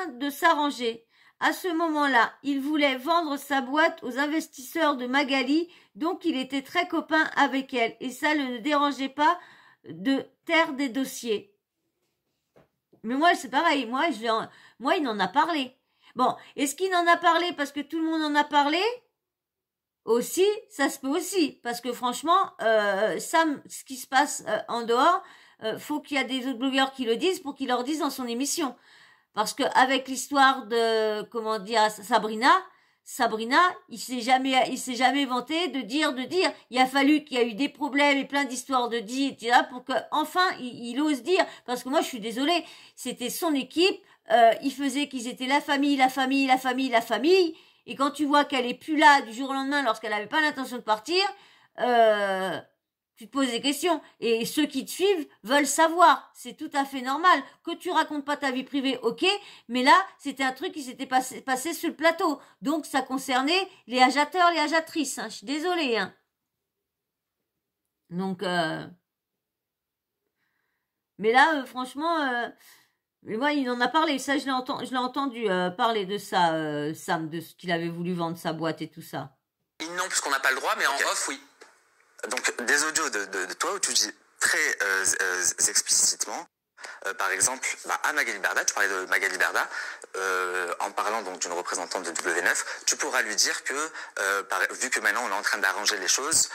de s'arranger. À ce moment-là, il voulait vendre sa boîte aux investisseurs de Magali, donc il était très copain avec elle et ça ne le dérangeait pas de taire des dossiers. Mais moi, c'est pareil. Moi, il en a parlé. Bon, est-ce qu'il en a parlé parce que tout le monde en a parlé? Aussi, ça se peut aussi, parce que franchement, Sam, ce qui se passe en dehors, faut qu'il y a des autres blogueurs qui le disent pour qu'il leur dise dans son émission. Parce que avec l'histoire de, comment dire, Sabrina, il s'est jamais vanté de dire. Il a fallu qu'il y a eu des problèmes et plein d'histoires de dit, etc., pour que enfin il ose dire. Parce que moi, je suis désolée, c'était son équipe, il faisait qu'ils étaient la famille. Et quand tu vois qu'elle est plus là du jour au lendemain lorsqu'elle n'avait pas l'intention de partir, tu te poses des questions. Et ceux qui te suivent veulent savoir. C'est tout à fait normal. Que tu racontes pas ta vie privée, ok. Mais là, c'était un truc qui s'était passé sur le plateau. Donc, ça concernait les agitateurs, les agiatrices. Hein. Je suis désolée. Hein. Donc, mais là, franchement, mais moi, il en a parlé. Ça, je l'ai entendu parler de ça, Sam, de ce qu'il avait voulu vendre sa boîte et tout ça. Non, puisqu'on n'a pas le droit, mais en off, oui. Donc, des audios de toi où tu dis très explicitement, par exemple, à Magali Berda, tu parlais de Magali Berda, en parlant donc d'une représentante de W9, tu pourras lui dire que, vu que maintenant on est en train d'arranger les choses,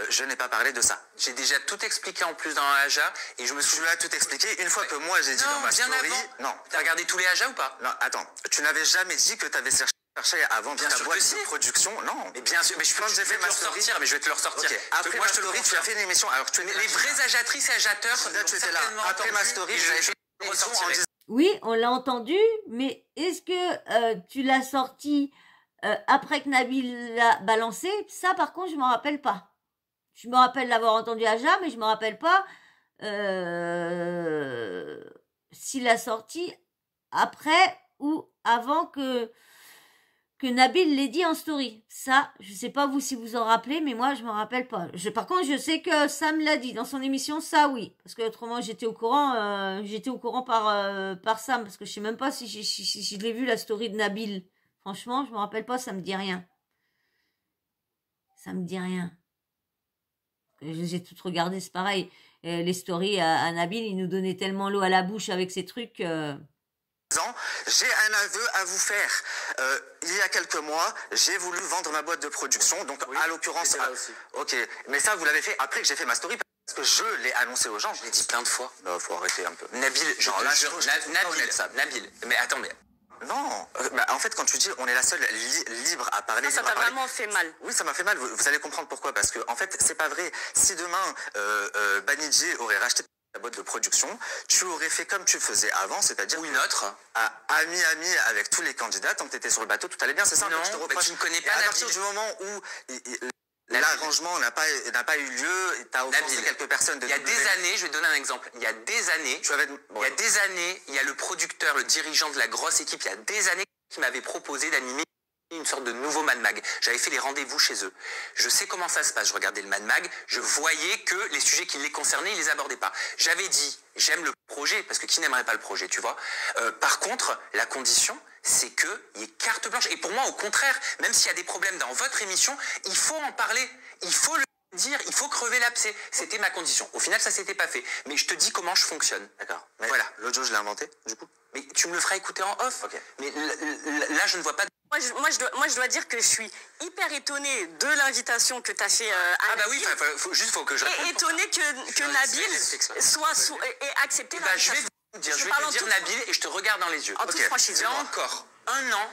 je n'ai pas parlé de ça. J'ai déjà tout expliqué en plus dans la Aja, et je me suis... Tu l'as tout expliqué une fois que moi j'ai dit dans ma story... Non, t'as regardé tous les Aja ou pas? Non, attends, tu n'avais jamais dit que tu avais cherché à vendre ta boîte de production. Non, mais bien sûr, mais je vais te le ressortir, mais je vais te le ressortir. Okay. Après moi, ma story, tu as fait une émission. Alors, les vraies agiatrices et agitateurs, tu étais là. Après ma story, j'avais fait une émission en disant... Oui, on l'a entendu, mais est-ce que tu l'as sorti après que Nabil l'a balancé? Ça, par contre, je m'en rappelle pas. Je me rappelle l'avoir entendu Aja, mais je me rappelle pas s'il l'a sorti après ou avant que Nabil l'ait dit en story. Ça, je sais pas vous si vous en rappelez, mais moi je m'en rappelle pas. Par contre, je sais que Sam l'a dit dans son émission, ça oui, parce que autrement j'étais au courant par Sam, parce que je sais même pas si je l'ai vu la story de Nabil. Franchement, je me rappelle pas, ça me dit rien. Ça me dit rien. Je les ai toutes regardées, c'est pareil. Les stories à Nabil, il nous donnait tellement l'eau à la bouche avec ces trucs. J'ai un aveu à vous faire. Il y a quelques mois, j'ai voulu vendre ma boîte de production. Donc, oui, à l'occurrence... Ok, mais ça, vous l'avez fait après que j'ai fait ma story parce que je l'ai annoncé aux gens. Je l'ai dit plein de fois. Non, faut arrêter un peu. Nabil, Nabil. Mais attends, mais... Non, en fait, quand tu dis on est la seule libre à parler... Ça t'a vraiment fait mal. Oui, ça m'a fait mal. Vous allez comprendre pourquoi. Parce que, en fait, c'est pas vrai. Si demain, Banijé aurait racheté ta boîte de production, tu aurais fait comme tu faisais avant, c'est-à-dire... Ou une autre. Ami avec tous les candidats, tant que tu étais sur le bateau, tout allait bien, c'est ça? Non, mais tu ne connais pas à partir du moment où... L'arrangement n'a pas eu lieu, tu as offensé quelques personnes. Il y a des années, je vais te donner un exemple. Il y a des années, il y a le producteur, le dirigeant de la grosse équipe, il y a des années qui m'avait proposé d'animer une sorte de nouveau Mad Mag. J'avais fait les rendez-vous chez eux. Je sais comment ça se passe. Je regardais le Mad Mag, je voyais que les sujets qui les concernaient, ils les abordaient pas. J'avais dit, j'aime le projet, parce que qui n'aimerait pas le projet, tu vois. Par contre, la condition, c'est qu'il y ait carte blanche. Et pour moi, au contraire, même s'il y a des problèmes dans votre émission, il faut en parler. Il faut le dire, il faut crever l'abcès. C'était ma condition. Au final, ça s'était pas fait. Mais je te dis comment je fonctionne. D'accord. Voilà. L'autre jour, je l'ai inventé, du coup. Mais tu me le feras écouter en off. Okay. Mais là, je ne vois pas... Moi, je dois dire que je suis hyper étonnée de l'invitation que tu as fait à Nabil. Oui, faut que je réponde. Et étonnée que Nabil ait accepté l'invitation. Je vais te dire Nabil et je te regarde dans les yeux. En toute franchise. Il y a encore un an,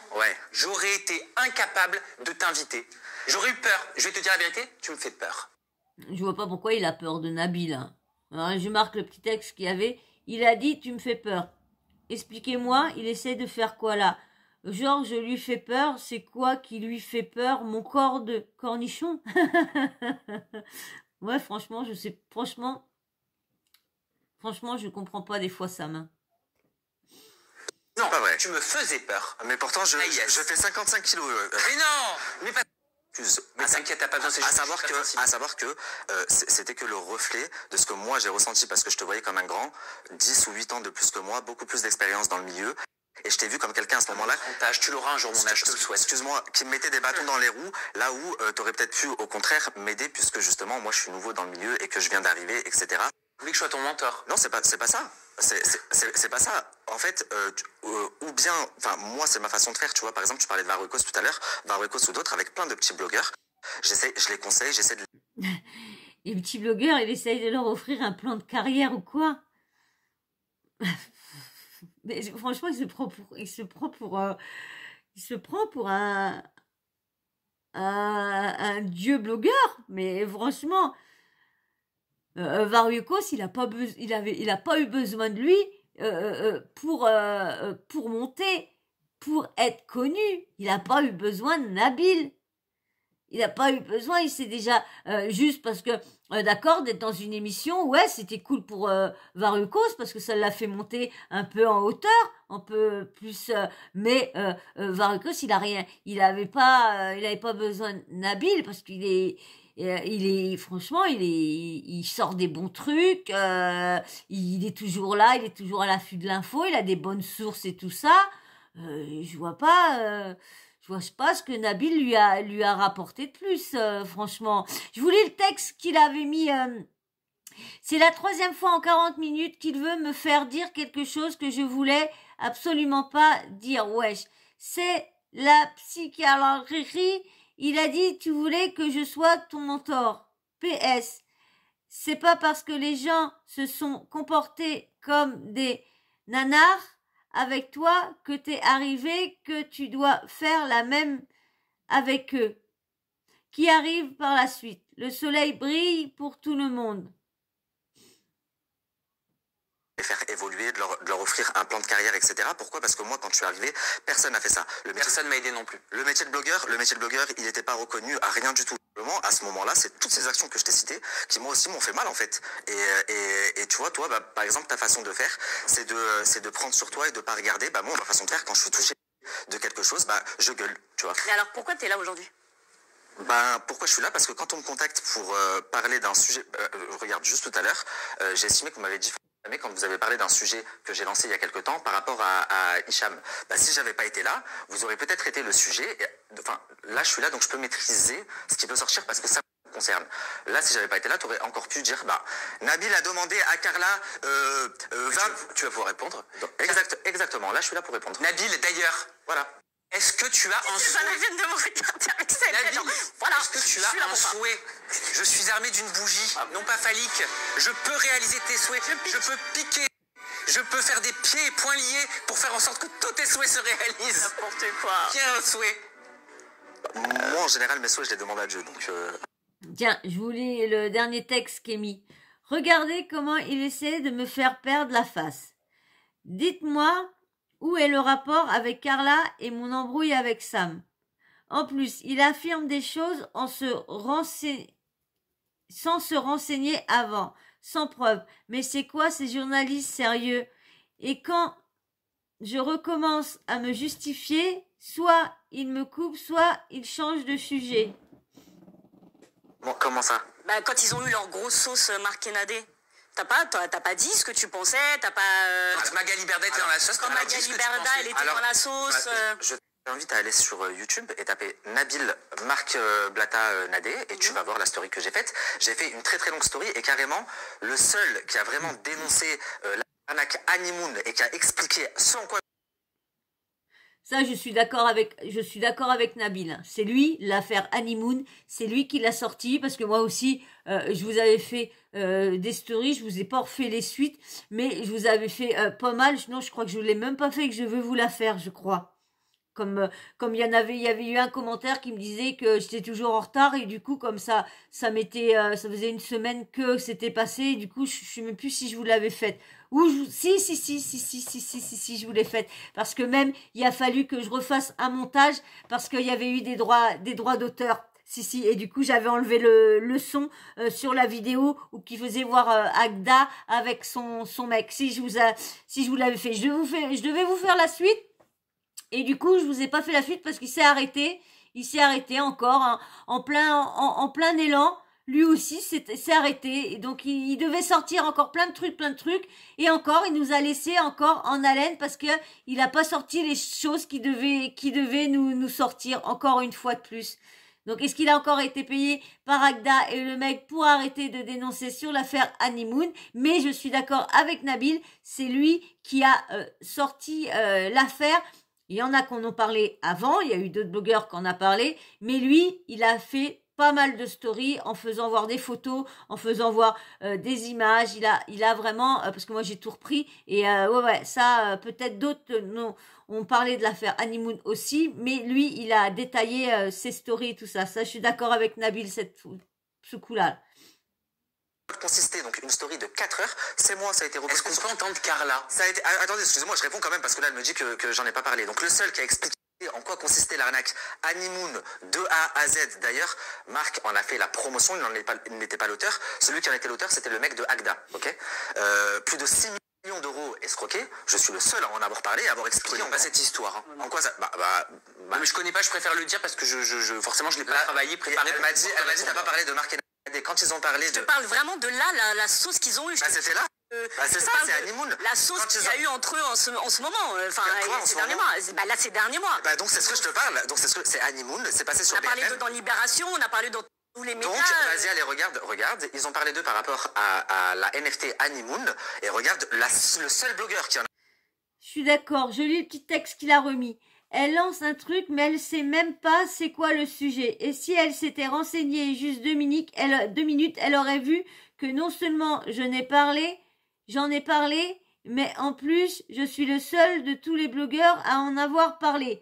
j'aurais été incapable de t'inviter. J'aurais eu peur. Je vais te dire la vérité, tu me fais peur. Je vois pas pourquoi il a peur de Nabil. Hein. Alors, je marque le petit texte qu'il y avait. Il a dit, tu me fais peur. Expliquez-moi, il essaie de faire quoi là? Genre, je lui fais peur, c'est quoi qui lui fait peur? Mon corps de cornichon? Ouais, franchement, je sais, franchement, je comprends pas des fois ça, main. Non, pas vrai. Tu me faisais peur. Mais pourtant, je fais 55 kilos. Mais non! Mais pas... Mais t'inquiète, t'as pas besoin, à savoir que c'était que le reflet de ce que moi j'ai ressenti parce que je te voyais comme un grand, 10 ou 8 ans de plus que moi, beaucoup plus d'expérience dans le milieu. Et je t'ai vu comme quelqu'un à ce moment-là. Tu l'auras un jour, mon âge, je te le souhaite. Excuse-moi, qui me mettait des bâtons dans les roues, là où t'aurais peut-être pu, au contraire, m'aider, puisque justement, moi, je suis nouveau dans le milieu et que je viens d'arriver, etc. Vous voulez que je sois ton mentor? Non, c'est pas ça. C'est pas ça. En fait, ou bien, enfin, moi, c'est ma façon de faire, tu vois. Par exemple, tu parlais de Varukos tout à l'heure, Varukos ou d'autres, avec plein de petits blogueurs. Je les conseille, j'essaie de... Les petits blogueurs, il essaye de leur offrir un plan de carrière ou quoi? Mais franchement, il se prend pour un dieu blogueur. Mais franchement, Varukos, il a pas eu besoin de lui pour monter, pour être connu. Il n'a pas eu besoin de Nabil. Il n'a pas eu besoin, il s'est déjà juste parce que d'accord d'être dans une émission, ouais, c'était cool pour Varukos parce que ça l'a fait monter un peu en hauteur, un peu plus. Mais Varukos, il avait pas besoin de Nabil parce franchement, il sort des bons trucs, il est toujours là, il est toujours à l'affût de l'info, il a des bonnes sources et tout ça. Je vois pas ce que Nabil lui a rapporté de plus, franchement. Je vous lis le texte qu'il avait mis. C'est la 3e fois en 40 minutes qu'il veut me faire dire quelque chose que je voulais absolument pas dire. Wesh, c'est la psychiatrie. Il a dit tu voulais que je sois ton mentor. PS. C'est pas parce que les gens se sont comportés comme des nanars avec toi que t'es arrivé que tu dois faire la même avec eux. Qui arrive par la suite. Le soleil brille pour tout le monde. Faire évoluer, de leur offrir un plan de carrière, etc. Pourquoi? Parce que moi, quand je suis arrivé, personne n'a fait ça. Personne m'a aidé non plus. Le métier de blogueur, il n'était pas reconnu à rien du tout. À ce moment-là, c'est toutes ces actions que je t'ai citées qui moi aussi m'ont fait mal en fait. Et tu vois, toi, bah, par exemple, ta façon de faire, c'est de prendre sur toi et de pas regarder. Bah moi, ma façon de faire, quand je suis touché de quelque chose, bah je gueule, tu vois. Mais alors pourquoi t'es là aujourd'hui? Ben, pourquoi je suis là? Parce que quand on me contacte pour parler d'un sujet, regarde, juste tout à l'heure, j'ai estimé que vous m'avez dit quand vous avez parlé d'un sujet que j'ai lancé il y a quelque temps par rapport à Hicham. Ben, si j'avais pas été là, vous aurez peut-être été le sujet. Enfin, là, je suis là, donc je peux maîtriser ce qui peut sortir parce que ça me concerne. Là, si j'avais pas été là, tu aurais encore pu dire, bah, Nabil a demandé à Carla, tu vas pouvoir répondre. Donc, exactement. Là, je suis là pour répondre. Nabil, d'ailleurs. Voilà. Est-ce que tu as un souhait? de me regarder avec cette Nabil, voilà. est-ce que tu as un souhait? Je suis armé d'une bougie, non pas phallique. Je peux réaliser tes souhaits. Je peux piquer. Je peux faire des pieds et poings liés pour faire en sorte que tous tes souhaits se réalisent. N'importe quoi. Qui a un souhait? Moi, en général, mes souhaits, je les demande à Dieu. Donc, Tiens, je vous lis le dernier texte qui est mis. Regardez comment il essaie de me faire perdre la face. Dites-moi où est le rapport avec Carla et mon embrouille avec Sam. En plus, il affirme des choses sans se renseigner avant, sans preuve. Mais c'est quoi ces journalistes sérieux? Et quand je recommence à me justifier, soit il me coupe, soit il change de sujet. bon, comment ça? Bah, quand ils ont eu leur grosse sauce Marc Kenadé, t'as pas dit ce que tu pensais, t'as pas... Quand Magali Berda était dans la sauce, Quand Magali Berda, elle était dans la sauce... Je t'invite à aller sur YouTube et taper Nabil Marc Blata Nadé et tu vas voir la story que j'ai faite. J'ai fait une très très longue story et carrément le seul qui a vraiment dénoncé l'arnaque Honeymoon et qui a expliqué sans quoi... Ça, je suis d'accord avec Nabil. Hein. C'est lui, l'affaire Honeymoon, c'est lui qui l'a sorti parce que moi aussi, je vous avais fait des stories, je vous ai pas refait les suites, mais je vous avais fait pas mal. Non, je crois que je l'ai même pas fait et que je veux vous la faire, je crois. Comme il y avait eu un commentaire qui me disait que j'étais toujours en retard et du coup comme ça m'était ça faisait une semaine que c'était passé et du coup je sais même plus si je vous l'avais faite ou si je vous l'ai faite parce que même il a fallu que je refasse un montage parce qu'il y avait eu des droits d'auteur. Si, et du coup j'avais enlevé le son sur la vidéo ou qui faisait voir Agda avec son mec. Si je vous l'avais fait, je devais vous faire la suite. Et du coup, je vous ai pas fait la suite parce qu'il s'est arrêté. Il s'est arrêté encore hein, en plein élan. Lui aussi s'est arrêté. Et donc, il devait sortir encore plein de trucs. Et encore, il nous a laissé encore en haleine parce que il a pas sorti les choses qui devaient nous sortir encore une fois de plus. Donc, est-ce qu'il a encore été payé par Agda et le mec pour arrêter de dénoncer sur l'affaire Honeymoon? Mais je suis d'accord avec Nabil, c'est lui qui a sorti l'affaire. Il y en a qui en ont parlé avant, il y a eu d'autres blogueurs qui en ont parlé, mais lui, il a fait pas mal de stories en faisant voir des photos, en faisant voir des images. Il a vraiment, parce que moi j'ai tout repris, et ouais, ça, peut-être d'autres ont parlé de l'affaire Honeymoon aussi, mais lui, il a détaillé ses stories et tout ça. Ça, je suis d'accord avec Nabil, ce coup-là. Consistait donc une story de 4 heures. C'est moi, ça a été repris. Est-ce qu'on peut entendre Carla? Ça a été... Attendez, excusez-moi, je réponds quand même parce que là, elle me dit que j'en ai pas parlé. Donc, le seul qui a expliqué en quoi consistait l'arnaque Honeymoon de A à Z. D'ailleurs, Marc en a fait la promotion, il n'était pas l'auteur. Celui qui en était l'auteur, c'était le mec de Agda. Ok, plus de 6 millions d'euros escroqués. Je suis le seul à en avoir parlé, à avoir expliqué pas cette histoire. Hein. En quoi ça... mais je connais pas, je préfère le dire parce que forcément, je l'ai pas travaillé, préparé. Elle m'a dit, t'as pas parlé de Marc et Nadé. Quand ils ont parlé Je te parle vraiment de là, la sauce qu'ils ont eue. c'était là. C'est ça, c'est Honeymoon. La sauce qu'il y a eu entre eux en ce moment, enfin, ces derniers mois. Là, ces derniers mois. Donc, c'est ce que je te parle. Donc, c'est Honeymoon, c'est passé sur BFM. On a parlé dans Libération, on a parlé dans tous les médias. Donc, vas-y, allez, regarde. Ils ont parlé d'eux par rapport à la NFT Honeymoon. Et regarde, le seul blogueur qui en a... Je suis d'accord, je lis le petit texte qu'il a remis. Elle lance un truc, mais elle sait même pas c'est quoi le sujet. Et si elle s'était renseignée juste 2 minutes, elle aurait vu que non seulement j'en ai parlé, mais en plus, je suis le seul de tous les blogueurs à en avoir parlé.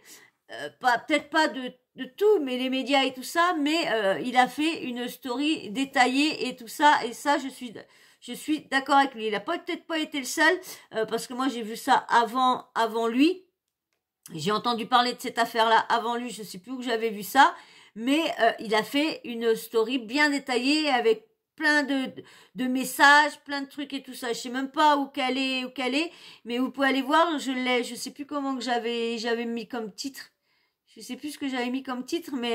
Peut-être pas de tout, mais les médias et tout ça, mais il a fait une story détaillée et tout ça, et ça, je suis d'accord avec lui. Il a peut-être pas été le seul, parce que moi, j'ai vu ça avant lui. J'ai entendu parler de cette affaire-là avant lui, je sais plus où j'avais vu ça, mais il a fait une story bien détaillée avec plein de messages, plein de trucs et tout ça. Je sais même pas où qu'elle est, mais vous pouvez aller voir, je sais plus comment que j'avais mis comme titre. Je sais plus ce que j'avais mis comme titre, mais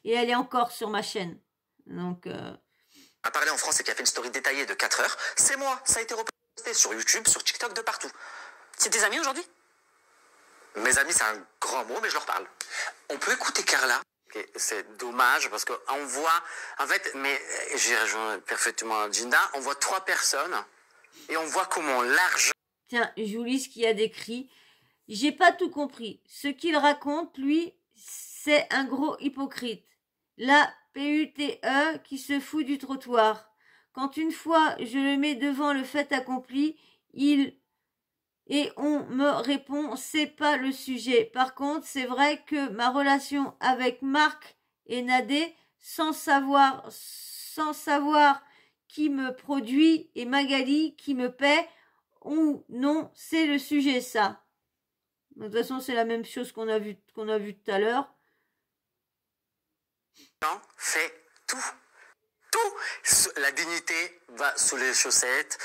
et elle est encore sur ma chaîne. Donc a parlé en France et qui a fait une story détaillée de 4 heures, c'est moi, ça a été reposté sur YouTube, sur TikTok, de partout. C'est tes amis aujourd'hui? Mes amis, c'est un grand mot, mais je leur parle. On peut écouter Carla? Okay, c'est dommage parce qu'on voit, en fait, mais j'ai rejoint parfaitement Jinda, on voit 3 personnes et on voit comment l'argent... Tiens, je vous lis ce qu'il y a décrit. J'ai pas tout compris. Ce qu'il raconte, lui, c'est un gros hypocrite. La PUTE qui se fout du trottoir. Quand une fois je le mets devant le fait accompli, et on me répond, c'est pas le sujet. Par contre, c'est vrai que ma relation avec Marc et Nadé, sans savoir qui me produit et Magali qui me paie, ou non, c'est le sujet, ça. De toute façon, c'est la même chose qu'on a vu tout à l'heure. Fait tout. La dignité va sous les chaussettes,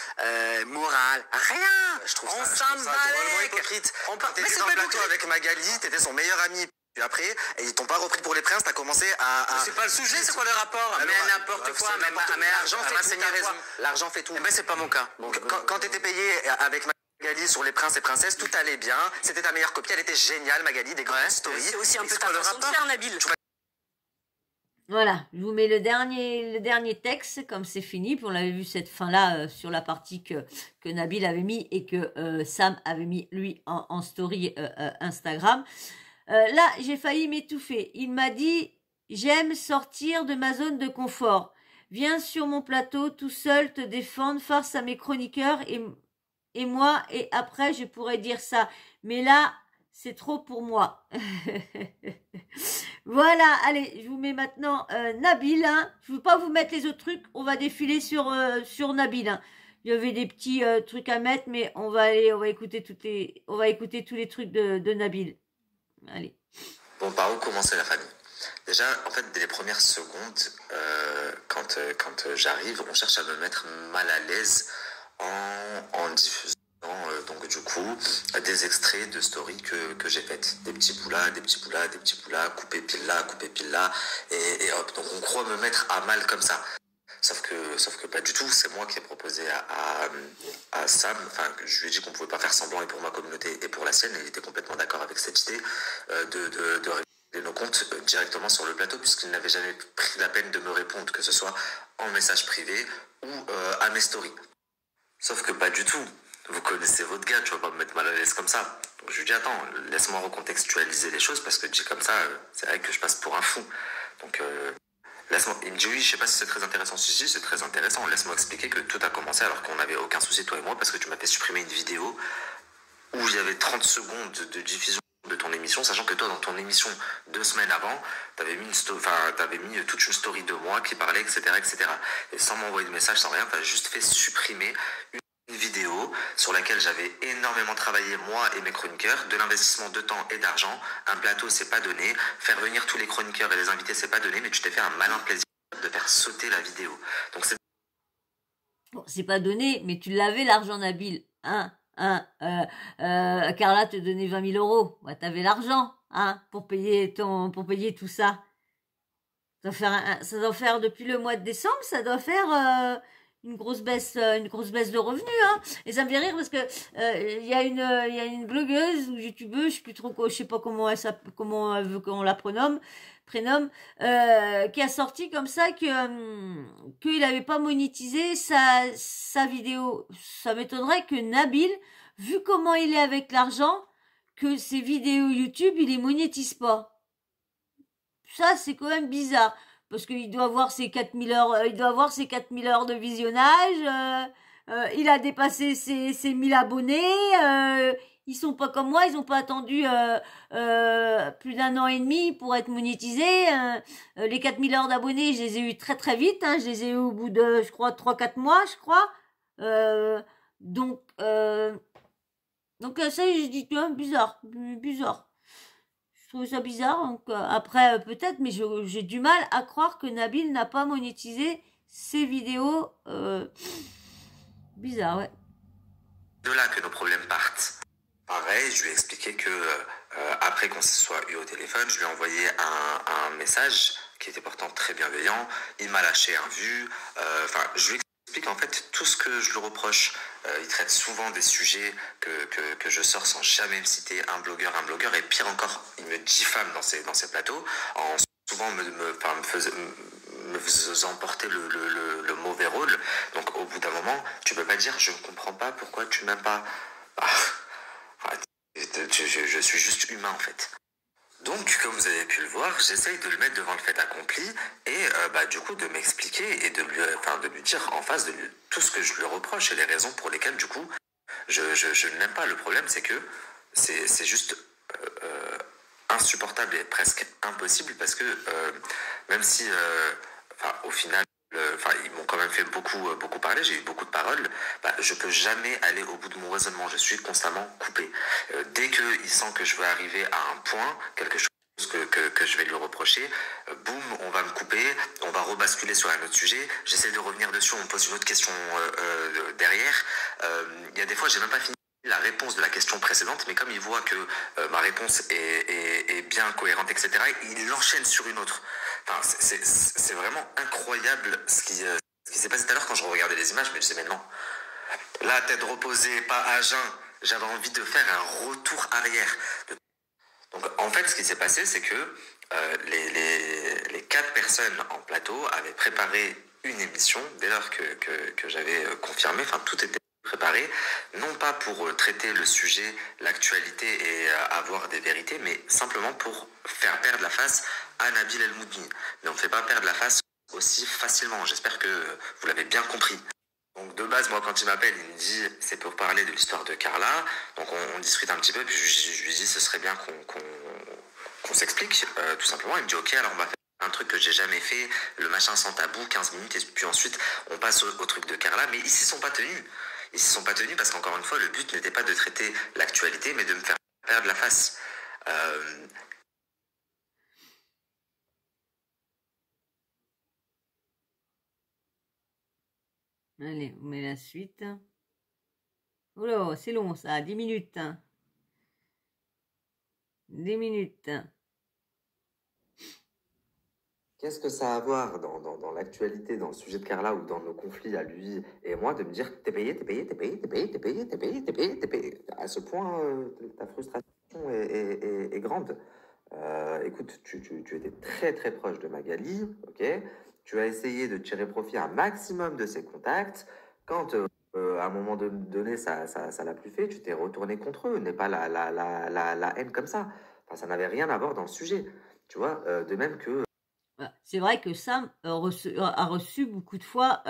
morale, rien. Je trouve on ça s'en drôlement hypocrite. T'étais dans le plateau avec Magali, t'étais son meilleur ami. Puis après, et ils t'ont pas repris pour les princes, t'as commencé à... C'est pas le sujet, c'est quoi le rapport? Mais n'importe quoi, mais l'argent fait tout. Mais c'est pas mon cas. Quand t'étais payé avec Magali sur les princes et princesses, tout allait bien. C'était ta meilleure copie, elle était géniale, Magali, des grandes stories. C'est aussi un peu ta façon de faire, Nabil. Voilà, je vous mets le dernier texte, comme c'est fini. Puis on avait vu cette fin-là sur la partie que Nabil avait mis et que Sam avait mis, lui, en story Instagram. Là, j'ai failli m'étouffer. Il m'a dit, j'aime sortir de ma zone de confort. Viens sur mon plateau tout seul te défendre face à mes chroniqueurs et moi. Et après, je pourrais dire ça. Mais là, c'est trop pour moi. Voilà, allez, je vous mets maintenant Nabil. Hein. Je ne veux pas vous mettre les autres trucs. On va défiler sur Nabil. Hein. Il y avait des petits trucs à mettre, mais on va écouter tous les trucs de Nabil. Allez. Bon, par où commencer la famille? Déjà, en fait, dès les premières secondes, quand j'arrive, on cherche à me mettre mal à l'aise en diffusant donc du coup des extraits de stories que j'ai faites, des petits bouts là, coupés pile là, et hop, donc on croit me mettre à mal comme ça. Sauf que pas du tout, c'est moi qui ai proposé à Sam, enfin je lui ai dit qu'on pouvait pas faire semblant et pour ma communauté et pour la sienne, et il était complètement d'accord avec cette idée de nos comptes directement sur le plateau puisqu'il n'avait jamais pris la peine de me répondre, que ce soit en message privé ou à mes stories. Sauf que pas du tout. Vous connaissez votre gars, tu vas pas me mettre mal à l'aise comme ça. Donc je lui dis attends, laisse-moi recontextualiser les choses parce que dit comme ça, c'est vrai que je passe pour un fou. Donc laisse-moi. Il me dit oui, je sais pas si c'est très intéressant. Si, c'est très intéressant. Laisse-moi expliquer que tout a commencé alors qu'on n'avait aucun souci toi et moi parce que tu m'as fait supprimer une vidéo où il y avait 30 secondes de diffusion de ton émission, sachant que toi, dans ton émission 2 semaines avant, t'avais mis toute une story de moi qui parlait, etc., etc. Et sans m'envoyer de message, sans rien, t'as juste fait supprimer une vidéo sur laquelle j'avais énormément travaillé, moi et mes chroniqueurs, de l'investissement de temps et d'argent. Un plateau, c'est pas donné. Faire venir tous les chroniqueurs et les invités, c'est pas donné, mais tu t'es fait un malin plaisir de faire sauter la vidéo. Donc c'est... Bon, c'est pas donné, mais tu l'avais l'argent, Nabil, hein. Carla te donnait 20 000 euros. Ouais, t'avais l'argent, hein, pour payer tout ça. Ça doit faire depuis le mois de décembre, ça doit faire une grosse baisse de revenus, hein. Et ça me fait rire parce que il y a une blogueuse ou youtubeuse, je sais pas comment elle veut qu'on la prénomme, qui a sorti comme ça qu'il avait pas monétisé sa vidéo. Ça m'étonnerait que Nabil, vu comment il est avec l'argent, que ses vidéos YouTube, il les monétise pas. Ça, c'est quand même bizarre. Parce qu'il doit avoir ses 4000 heures, de visionnage, il a dépassé ses 1000 abonnés, ils sont pas comme moi, ils ont pas attendu plus d'1 an et demi pour être monétisés. Les 4000 heures d'abonnés, je les ai eu très très vite, hein, je les ai eu au bout de, je crois, 3-4 mois, je crois. Donc ça, je dis, bizarre. Je trouve ça bizarre. Donc, après, peut-être, mais j'ai du mal à croire que Nabil n'a pas monétisé ses vidéos. Bizarre, ouais. De là que nos problèmes partent. Pareil, je lui ai expliqué que après qu'on se soit eu au téléphone, je lui ai envoyé un message qui était pourtant très bienveillant. Il m'a lâché un vu. Je lui explique en fait tout ce que je lui reproche. Il traite souvent des sujets que je sors sans jamais me citer un blogueur, et pire encore, il me diffame dans ses plateaux en souvent me faisant porter le mauvais rôle. Donc au bout d'un moment, tu peux pas dire je ne comprends pas pourquoi tu m'aimes pas. Je suis juste humain en fait. Donc, comme vous avez pu le voir, j'essaye de le mettre devant le fait accompli et du coup de m'expliquer et de lui dire en face de lui tout ce que je lui reproche et les raisons pour lesquelles du coup je ne l'aime pas. Le problème c'est que c'est juste insupportable et presque impossible parce que même si au final ils m'ont quand même fait beaucoup parler, j'ai eu beaucoup de paroles, je peux jamais aller au bout de mon raisonnement, je suis constamment coupé. Dès qu'il sent que je veux arriver à un point, quelque chose que je vais lui reprocher, boum, on va me couper, on va rebasculer sur un autre sujet, j'essaie de revenir dessus, on me pose une autre question derrière. Il y a des fois, j'ai même pas fini la réponse de la question précédente, mais comme il voit que ma réponse est bien cohérente, etc., il enchaîne sur une autre. Enfin, c'est vraiment incroyable ce qui s'est passé tout à l'heure quand je regardais les images, mais je sais maintenant. La tête reposée, pas à jeun, j'avais envie de faire un retour arrière. Donc en fait, ce qui s'est passé, c'est que les 4 personnes en plateau avaient préparé une émission dès lors que j'avais confirmé, tout était préparé, non pas pour traiter le sujet, l'actualité et avoir des vérités, mais simplement pour faire perdre la face à Nabil El Moudni. Mais on ne fait pas perdre la face aussi facilement, j'espère que vous l'avez bien compris. Donc de base, moi quand il m'appelle, il me dit c'est pour parler de l'histoire de Carla, donc on discute un petit peu, puis je lui dis ce serait bien qu'on s'explique, tout simplement. Il me dit ok, alors on va faire un truc que j'ai jamais fait, le machin sans tabou, 15 minutes, et puis ensuite on passe au truc de Carla, mais ils s'y sont pas tenus. Ils s'y sont pas tenus parce qu'encore une fois, le but n'était pas de traiter l'actualité, mais de me faire perdre la face. Allez, on met la suite. Oh là, c'est long ça, 10 minutes. 10 minutes. Qu'est-ce que ça a à voir dans l'actualité, dans le sujet de Carla ou dans nos conflits à lui et moi de me dire t'es payé. À ce point, ta frustration est grande. écoute, tu étais très très proche de Magali, ok? Tu as essayé de tirer profit un maximum de ses contacts. Quand à un moment donné, ça l'a plus fait, tu t'es retourné contre eux. N'est pas la haine comme ça. Enfin, ça n'avait rien à voir dans le sujet. Tu vois, de même que Voilà. C'est vrai que Sam a reçu beaucoup de fois,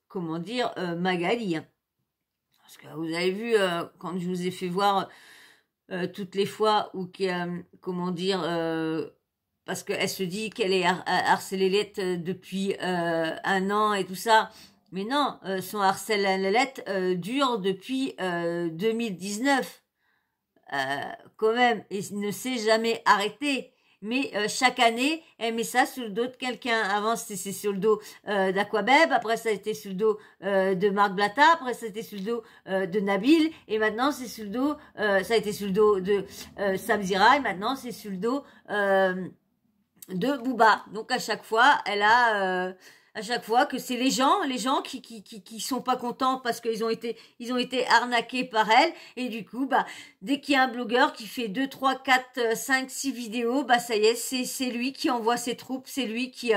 comment dire, Magali, hein. Parce que vous avez vu, quand je vous ai fait voir toutes les fois où, comment dire, parce qu'elle se dit qu'elle est harcelélette depuis 1 an et tout ça. Mais non, son harcelélette dure depuis 2019. Quand même, et ne s'est jamais arrêté. Mais chaque année, elle met ça sur le dos de quelqu'un. Avant, c'était sur le dos d'Aquabeb, après ça a été sur le dos de Marc Blatta, après ça a été sur le dos de Nabil, et maintenant c'est sur le dos, ça a été sur le dos de Samzira, et maintenant c'est sur le dos de Booba. Donc à chaque fois, elle a à chaque fois que c'est les gens qui sont pas contents parce qu'ils ont été arnaqués par elle, et du coup bah dès qu'il y a un blogueur qui fait 2 3 4 5 6 vidéos, bah ça y est, c'est lui qui envoie ses troupes, c'est lui qui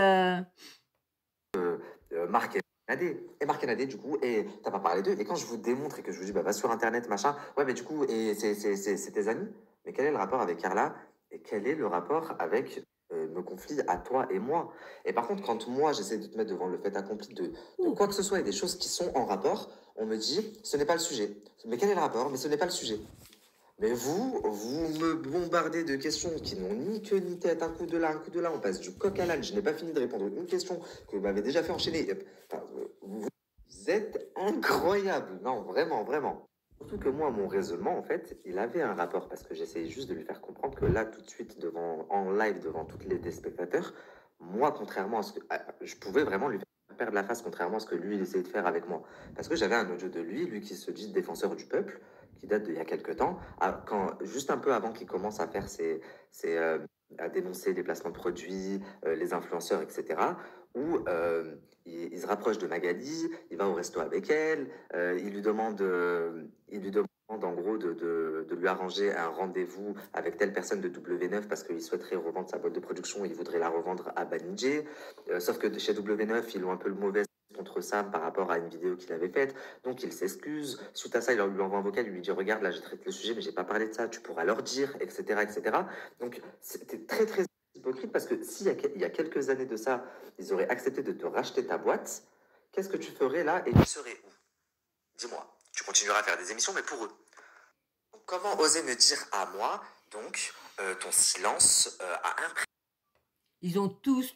Marc Nadé. Et Marc Nadé, du coup, et t'as pas parlé d'eux. Et quand je vous démontre et que je vous dis, bah, va sur Internet, machin, ouais, mais du coup, et c'est tes amis. Mais quel est le rapport avec Carla? Et quel est le rapport avec nos conflits à toi et moi? Et par contre, quand moi, j'essaie de te mettre devant le fait accompli de quoi que ce soit et des choses qui sont en rapport, on me dit, ce n'est pas le sujet. Mais quel est le rapport? Mais ce n'est pas le sujet. Mais vous me bombardez de questions qui n'ont ni queue ni tête, un coup de là, on passe du coq à l'âne. Je n'ai pas fini de répondre une question que vous m'avez déjà fait enchaîner. Enfin, vous êtes incroyable, non, vraiment, vraiment. Surtout que moi, mon raisonnement, en fait, il avait un rapport parce que j'essayais juste de lui faire comprendre que là, tout de suite, en live, devant tous les téléspectateurs, moi, contrairement à ce que... je pouvais vraiment lui faire perdre la face, contrairement à ce que lui, il essayait de faire avec moi. Parce que j'avais un audio de lui qui se dit défenseur du peuple, qui date d'il y a quelques temps, juste un peu avant qu'il commence à faire à dénoncer les placements de produits, les influenceurs, etc., où il se rapproche de Magali, il va au resto avec elle, il lui demande en gros de lui arranger un rendez-vous avec telle personne de W9 parce qu'il souhaiterait revendre sa boîte de production, il voudrait la revendre à Banijé. Sauf que chez W9, ils ont un peu le mauvais contre Sam par rapport à une vidéo qu'il avait faite, donc il s'excuse. Suite à ça, il lui envoie un vocal, il lui dit regarde, là j'ai traité le sujet mais j'ai pas parlé de ça, tu pourras leur dire, etc., etc. Donc c'était très très hypocrite parce que s'il y a quelques années de ça, ils auraient accepté de te racheter ta boîte, qu'est-ce que tu ferais là et tu serais où? Dis-moi, tu continueras à faire des émissions mais pour eux. Donc, comment oser me dire à moi, donc ton silence a un prix? Ils ont tous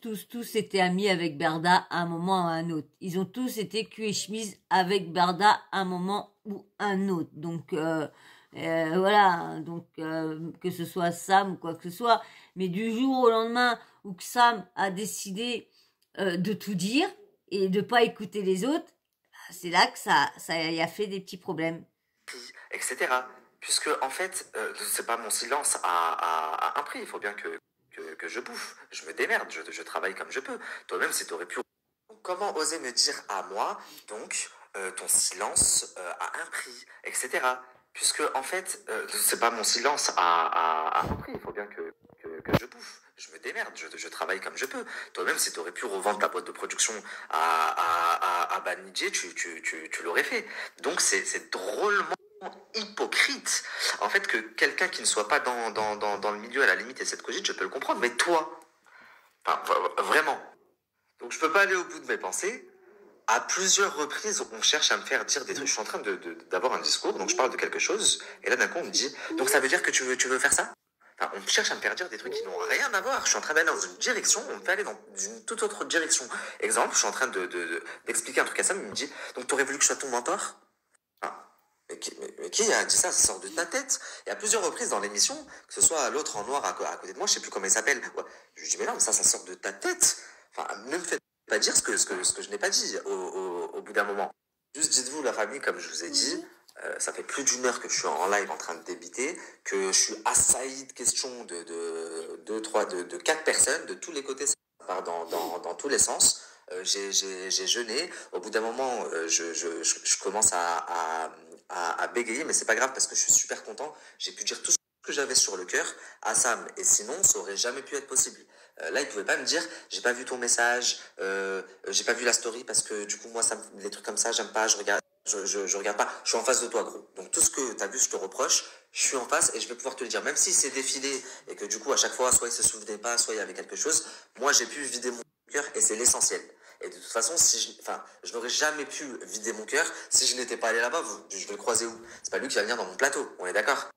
été amis avec Berda à un moment ou à un autre. Ils ont tous été cul et chemise avec Berda à un moment ou un autre. Donc voilà, donc que ce soit Sam ou quoi que ce soit. Mais du jour au lendemain où que Sam a décidé de tout dire et de pas écouter les autres, c'est là que ça y a fait des petits problèmes. Etc. Puisque en fait, c'est pas mon silence à un prix. Il faut bien que je bouffe, je me démerde, je travaille comme je peux. Toi-même, si t'aurais pu... Comment oser me dire à moi, donc, ton silence a un prix, etc. Puisque, en fait, c'est pas mon silence à un prix. Il faut bien que je bouffe, je me démerde, je travaille comme je peux. Toi-même, si t'aurais pu revendre ta boîte de production à Banijé, tu l'aurais fait. Donc, c'est drôlement hypocrite en fait que quelqu'un qui ne soit pas dans le milieu à la limite et cette cogite, je peux le comprendre, mais toi, enfin, vraiment, donc je peux pas aller au bout de mes pensées. À plusieurs reprises on cherche à me faire dire des trucs, je suis en train d'avoir un discours, donc je parle de quelque chose et là d'un coup on me dit donc ça veut dire que tu veux faire ça? Enfin, on cherche à me faire dire des trucs qui n'ont rien à voir. Je suis en train d'aller dans une direction, on me fait aller dans une toute autre direction. Exemple, je suis en train d'expliquer un truc à Sam, il me dit donc t'aurais voulu que je sois ton mentor? Mais qui a dit ça? Ça sort de ta tête. Et à plusieurs reprises dans l'émission, que ce soit l'autre en noir à côté de moi, je sais plus comment il s'appelle. Ouais. Je lui dis, mais non, mais ça sort de ta tête. Enfin, ne me faites pas dire ce que je n'ai pas dit au bout d'un moment. Juste dites-vous, la famille, comme je vous ai dit, ça fait plus d'1 heure que je suis en live en train de débiter, que je suis assailli de questions de 4 personnes, de tous les côtés, ça part dans tous les sens. J'ai jeûné. Au bout d'un moment, je commence à bégayer, mais c'est pas grave parce que je suis super content. J'ai pu dire tout ce que j'avais sur le cœur à Sam. Et sinon, ça aurait jamais pu être possible. Là, il pouvait pas me dire, j'ai pas vu ton message, j'ai pas vu la story parce que du coup, moi, les trucs comme ça, j'aime pas, je regarde pas. Je suis en face de toi, gros. Donc, tout ce que t'as vu, je te reproche, je suis en face et je vais pouvoir te le dire. Même si c'est défilé et que du coup, à chaque fois, soit il se souvenait pas, soit il y avait quelque chose, moi, j'ai pu vider mon cœur et c'est l'essentiel. Et de toute façon, je n'aurais jamais pu vider mon cœur si je n'étais pas allé là-bas. Je vais le croiser où? C'est pas lui qui va venir dans mon plateau, on est d'accord?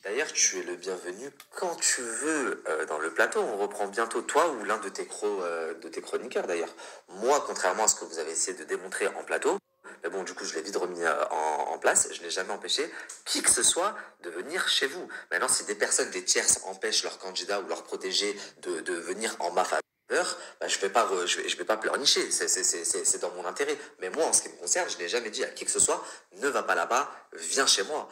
D'ailleurs, tu es le bienvenu quand tu veux dans le plateau. On reprend bientôt toi ou l'un de tes chroniqueurs d'ailleurs. Moi, contrairement à ce que vous avez essayé de démontrer en plateau, mais bon, du coup, je l'ai vite remis en place. Je n'ai jamais empêché qui que ce soit de venir chez vous. Maintenant, si des personnes, des tierces empêchent leurs candidats ou leurs protégés de venir en ma faveur, bah, je vais pas pleurnicher. C'est dans mon intérêt. Mais moi, en ce qui me concerne, je n'ai jamais dit à qui que ce soit, ne va pas là-bas, viens chez moi.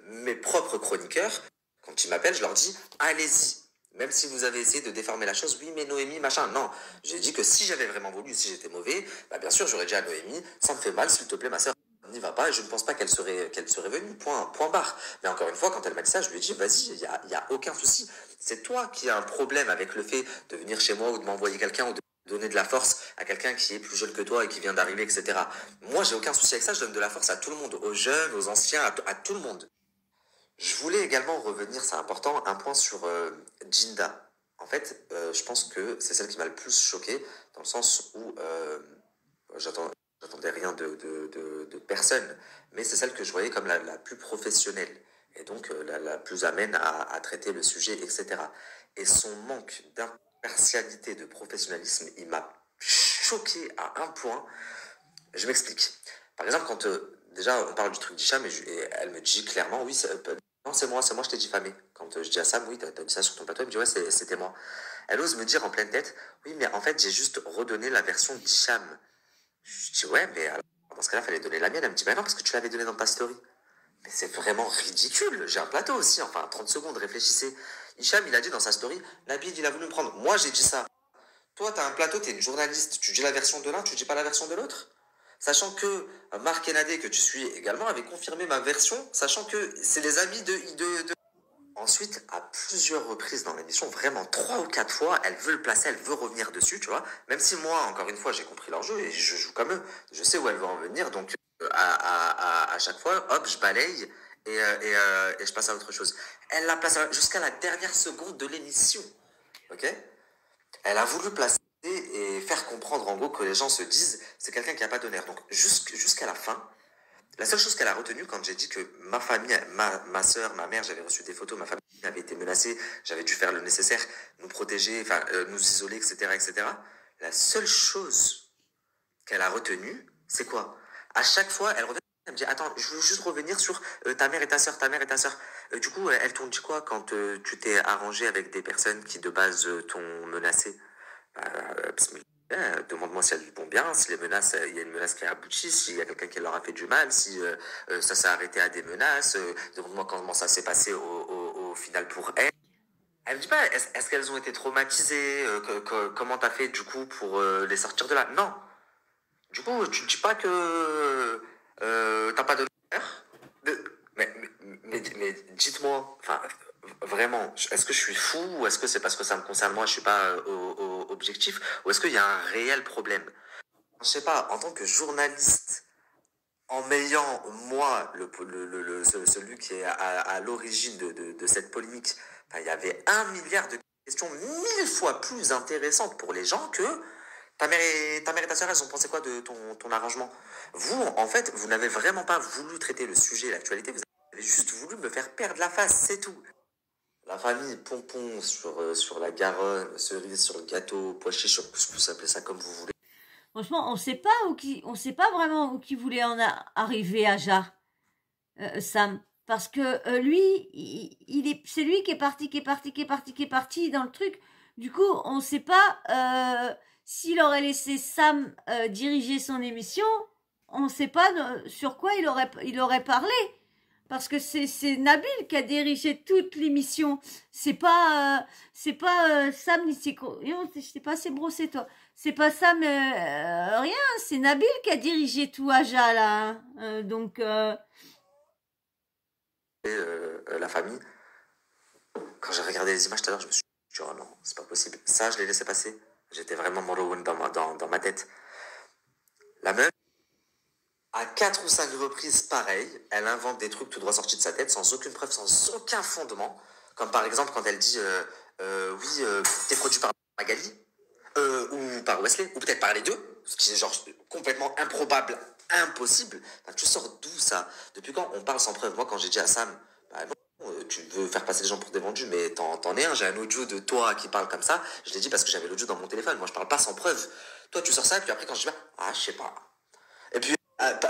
Mes propres chroniqueurs, quand ils m'appellent, je leur dis, allez-y. Même si vous avez essayé de déformer la chose, oui, mais Noémie, machin, non. J'ai dit que si j'avais vraiment voulu, si j'étais mauvais, bah bien sûr, j'aurais dit à Noémie, ça me fait mal, s'il te plaît, ma sœur, n'y va pas, et je ne pense pas qu'elle serait venue, point barre. Mais encore une fois, quand elle m'a dit ça, je lui ai dit, vas-y, il y a aucun souci. C'est toi qui as un problème avec le fait de venir chez moi ou de m'envoyer quelqu'un ou de donner de la force à quelqu'un qui est plus jeune que toi et qui vient d'arriver, etc. Moi, j'ai aucun souci avec ça, je donne de la force à tout le monde, aux jeunes, aux anciens, à tout le monde. Je voulais également revenir, c'est important, un point sur Jinda. En fait, je pense que c'est celle qui m'a le plus choqué, dans le sens où j'attendais rien de personne, mais c'est celle que je voyais comme la plus professionnelle, et donc la plus amène à traiter le sujet, etc. Et son manque d'impartialité, de professionnalisme, il m'a choqué à un point. Je m'explique. Par exemple, quand déjà on parle du truc d'Hicham, et elle me dit clairement, oui, non, c'est moi, je t'ai diffamé. Quand je dis à Sam, oui, t'as dit ça sur ton plateau, elle me dit, ouais, c'était moi. Elle ose me dire en pleine tête, oui, mais en fait, j'ai juste redonné la version d'Hicham. Je dis, ouais, mais alors, dans ce cas-là, il fallait donner la mienne. Elle me dit, bah non, parce que tu l'avais donnée dans ta story. Mais c'est vraiment ridicule. J'ai un plateau aussi, enfin, 30 secondes, réfléchissez. Hicham, il a dit dans sa story, Nabil, il a voulu me prendre. Moi, j'ai dit ça. Toi, t'as un plateau, t'es une journaliste. Tu dis la version de l'un, tu dis pas la version de l'autre. Sachant que Marc Kenadé, que tu suis également, avait confirmé ma version, sachant que c'est les amis de... Ensuite, à plusieurs reprises dans l'émission, vraiment 3 ou 4 fois, elle veut le placer, elle veut revenir dessus, tu vois. Même si moi, encore une fois, j'ai compris leur jeu et je joue comme eux, je sais où elle veut en venir, donc à chaque fois, hop, je balaye et je passe à autre chose. Elle la place jusqu'à la dernière seconde de l'émission, ok? Elle a voulu placer et faire comprendre en gros que les gens se disent c'est quelqu'un qui n'a pas d'honneur. Donc jusqu'à la fin, la seule chose qu'elle a retenue quand j'ai dit que ma famille, ma soeur, ma mère, j'avais reçu des photos, ma famille avait été menacée, j'avais dû faire le nécessaire, nous protéger, enfin nous isoler, etc., etc. La seule chose qu'elle a retenue, c'est quoi? À chaque fois, elle revient, elle me dit attends, je veux juste revenir sur ta mère et ta soeur, ta mère et ta soeur. Du coup, elles t'ont dit quoi quand tu t'es arrangé avec des personnes qui de base t'ont menacé? Demande-moi si elles vont bien, si les menaces, il y a une menace qui a abouti, s'il y a quelqu'un qui leur a fait du mal, si ça s'est arrêté à des menaces, demande-moi comment ça s'est passé au final pour elles. Elle me dit pas, est-ce qu'elles ont été traumatisées, comment t'as fait du coup pour les sortir de là? Non. Du coup, tu ne dis pas que t'as pas d'honneur. Mais dites-moi, enfin, vraiment, est-ce que je suis fou ou est-ce que c'est parce que ça me concerne moi, je suis pas objectif, ou est-ce qu'il y a un réel problème? Je sais pas, en tant que journaliste, en m'ayant, moi, celui qui est à l'origine de cette polémique, enfin, il y avait 1 milliard de questions 1000 fois plus intéressantes pour les gens que ta mère et ta soeur, elles ont pensé quoi de ton arrangement? Vous, en fait, vous n'avez vraiment pas voulu traiter le sujet, l'actualité, vous avez juste voulu me faire perdre la face, c'est tout. La famille, pompon sur la Garonne, cerise sur le gâteau, pois chiches, vous appelez ça comme vous voulez. Franchement, on sait pas vraiment où qui voulait arriver à Sam. Parce que lui, c'est lui qui est parti dans le truc. Du coup, on sait pas s'il aurait laissé Sam diriger son émission, on sait pas sur quoi il aurait parlé. Parce que c'est Nabil qui a dirigé toute l'émission. C'est pas Sam ni je sais pas, c'est brossé toi. C'est pas Sam rien, c'est Nabil qui a dirigé tout Aja là. Donc la famille, Quand j'ai regardé les images tout à l'heure, je me suis dit, oh non, c'est pas possible. Ça, je l'ai laissé passer. J'étais vraiment Morrowind dans ma tête. La meuf, à 4 ou 5 reprises, pareil, elle invente des trucs tout droit sortis de sa tête, sans aucune preuve, sans aucun fondement. Comme par exemple quand elle dit oui, t'es produit par Magali, ou par Wesley, ou peut-être par les deux, ce qui est genre complètement improbable, impossible. Enfin, tu sors d'où ça? Depuis quand on parle sans preuve? Moi, quand j'ai dit à Sam, bah non, tu veux faire passer les gens pour des vendus, mais t'en es un, j'ai un audio de toi qui parle comme ça, je l'ai dit parce que j'avais l'audio dans mon téléphone, moi je parle pas sans preuve. Toi, tu sors ça, et puis après, quand je dis, je sais pas. Et puis,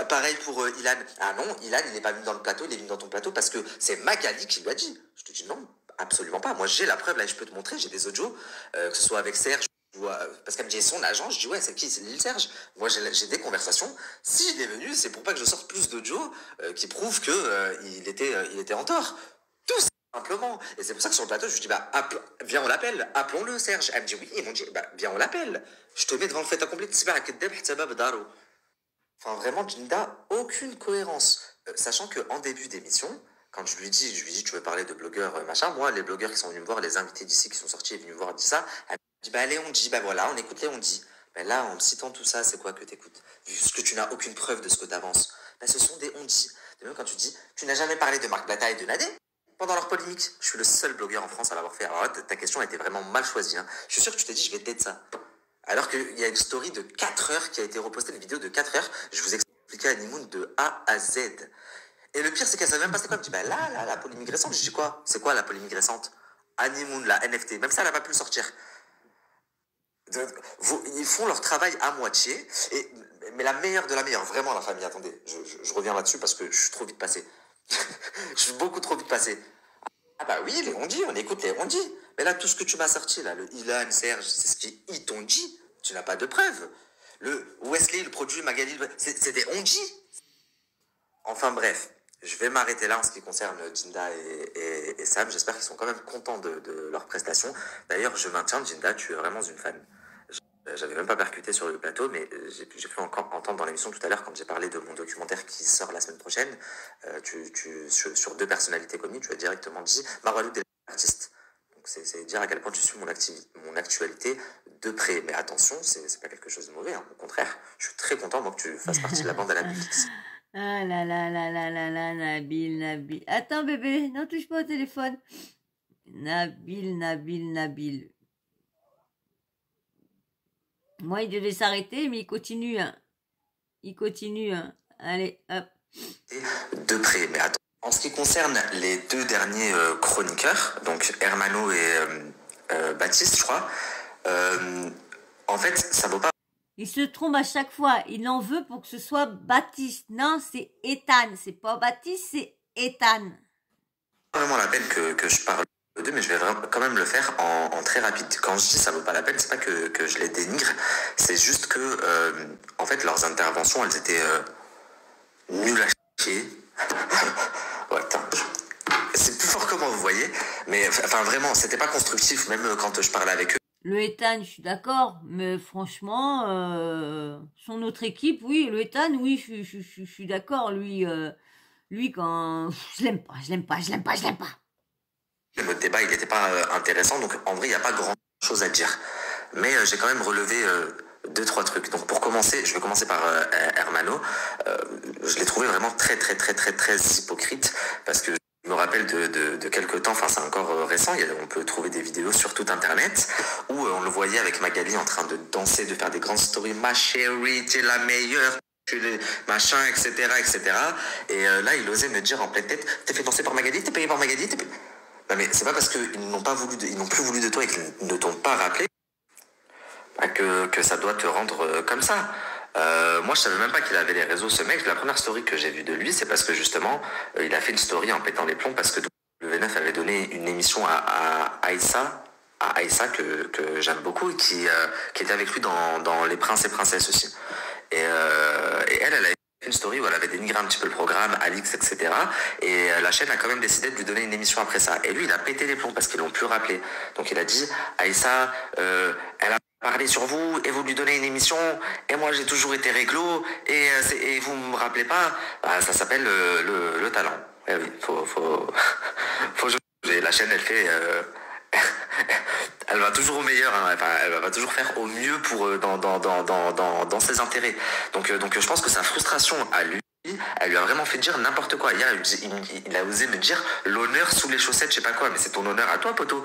pareil pour Ilan. Ah non, Ilan, il n'est pas venu dans le plateau, il est venu dans ton plateau parce que c'est Magali qui lui a dit. Je te dis non, absolument pas. Moi, j'ai la preuve, là, je peux te montrer, j'ai des audios, que ce soit avec Serge, ou, parce qu'elle me dit son agent, je dis ouais, c'est qui? C'est Lil Serge. Moi, j'ai des conversations. Si il est venu, c'est pour pas que je sorte plus d'audios qui prouvent qu'il était en tort. Tout simplement. Et c'est pour ça que sur le plateau, je lui dis, viens, on l'appelle. Appelons-le, Serge. Elle me dit oui. Ils m'ont dit, viens, on l'appelle. Je te mets devant le fait accompli. Enfin, vraiment, Jinda, aucune cohérence. Sachant qu'en début d'émission, quand je lui dis, tu veux parler de blogueurs, machin, moi, les blogueurs qui sont venus me voir, les invités d'ici qui sont sortis et venus me voir, dit ça, elle me dit, allez, on dit, voilà, on écoute les on dit. Là, en me citant tout ça, c'est quoi que t'écoutes? Vu que tu n'as aucune preuve de ce que t'avances. Ce sont des on dit. De même quand tu dis, tu n'as jamais parlé de Marc Blatta et de Nadé pendant leur polémique. Je suis le seul blogueur en France à l'avoir fait. Alors là, ta question a été vraiment mal choisie. Hein. Je suis sûr que tu t'es dit, je vais te de ça. Alors qu'il y a une story de 4 heures qui a été repostée, une vidéo de 4 heures. Je vous expliquais Honeymoon de A à Z. Et le pire, c'est qu'elle savait même pas c'est quoi. Elle me dit, là, la polémique récente. Je dis quoi? C'est quoi la polémique récente? Honeymoon, la NFT. Même ça, elle n'a pas pu le sortir. Ils font leur travail à moitié. Mais la meilleure de la meilleure, vraiment la famille. Attendez, je reviens là-dessus parce que je suis trop vite passé. Je suis beaucoup trop vite passé. Oui, les on dit, on écoute les on dit. Mais là, tout ce que tu m'as sorti, là, le Ilan, Serge, c'est ce qu'ils t'ont dit. Tu n'as pas de preuves. Le Wesley, le produit, Magali, c'est des on dit. Enfin bref, je vais m'arrêter là en ce qui concerne Jinda et Sam. J'espère qu'ils sont quand même contents de leur prestation. D'ailleurs, je maintiens, Jinda, tu es vraiment une fan. J'avais même pas percuté sur le plateau, mais j'ai pu entendre dans l'émission tout à l'heure quand j'ai parlé de mon documentaire qui sort la semaine prochaine. Sur 2 personnalités connues, tu as directement dit Marwalou des artistes. Donc c'est dire à quel point tu suis mon actualité de près. Mais attention, c'est pas quelque chose de mauvais. Hein. Au contraire, je suis très content moi que tu fasses partie de la bande à la Netflix. Ah là là là là là là, Nabil. Attends bébé, non touche pas au téléphone. Nabil. Moi, il devait s'arrêter, mais il continue. Hein. Allez, hop. De près, mais attends. En ce qui concerne les 2 derniers chroniqueurs, donc Hermano et Baptiste, je crois, en fait, ça vaut pas. Il se trompe à chaque fois. Il en veut pour que ce soit Baptiste. Non, c'est Ethan. C'est pas Baptiste, c'est Ethan. Pas vraiment la peine que je parle d'eux, mais je vais quand même le faire en très rapide. Quand je dis ça vaut pas la peine, c'est pas que je les dénigre, c'est juste que en fait leurs interventions elles étaient nulles à chier. Ouais, c'est plus fort que moi, vous voyez, mais enfin vraiment c'était pas constructif même quand je parlais avec eux. Le Ethan, je suis d'accord, mais franchement, son autre équipe, oui, le Ethan, oui, je suis d'accord, lui quand je l'aime pas. Le débat, il n'était pas intéressant, donc en vrai, il n'y a pas grand-chose à dire. Mais j'ai quand même relevé 2-3 trucs. Donc pour commencer, je vais commencer par Hermano. Je l'ai trouvé vraiment très hypocrite, parce que je me rappelle de quelques temps, enfin c'est encore récent, on peut trouver des vidéos sur tout internet, où on le voyait avec Magali en train de danser, de faire des grandes stories, ma chérie, t'es la meilleure, machin, etc. Et là, il osait me dire en pleine tête, t'es fait danser par Magali, t'es payé par Magali, Non mais c'est pas parce qu'ils n'ont plus voulu de toi et qu'ils ne t'ont pas rappelé que ça doit te rendre comme ça. Moi je savais même pas qu'il avait les réseaux, ce mec. La première story que j'ai vue de lui, c'est parce que justement il a fait une story en pétant les plombs parce que W9 avait donné une émission à Aïssa que j'aime beaucoup et qui était avec lui dans Les Princes et Princesses aussi. Et elle a une story où elle avait dénigré un petit peu le programme, Alix, etc. Et la chaîne a quand même décidé de lui donner une émission après ça. Et lui, il a pété les plombs parce qu'ils l'ont plus rappelé. Donc il a dit, Aïssa, elle a parlé sur vous et vous lui donnez une émission. Et moi, j'ai toujours été réglo et vous me rappelez pas. Ça s'appelle le talent. Eh oui, faut juger. et la chaîne, elle fait... elle va toujours au meilleur, hein. Enfin, elle va toujours faire au mieux pour dans ses intérêts. Donc je pense que sa frustration à lui, elle lui a vraiment fait dire n'importe quoi. Hier, il a osé me dire l'honneur sous les chaussettes, je sais pas quoi, mais c'est ton honneur à toi, poteau.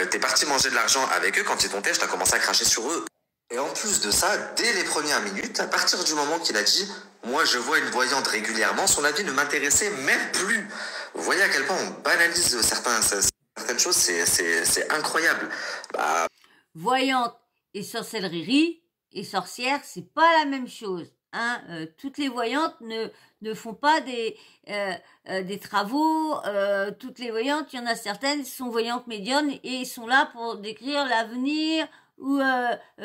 T'es parti manger de l'argent avec eux quand ils t'ont têche, t'as commencé à cracher sur eux. Et en plus de ça, dès les premières minutes, à partir du moment qu'il a dit moi je vois une voyante régulièrement, son avis ne m'intéressait même plus. Vous voyez à quel point on banalise certaines choses, c'est incroyable. Bah... Voyante et sorcellerie et sorcière, c'est pas la même chose. Hein, toutes les voyantes ne font pas des travaux. Toutes les voyantes, il y en a certaines qui sont voyantes médiums et sont là pour décrire l'avenir ou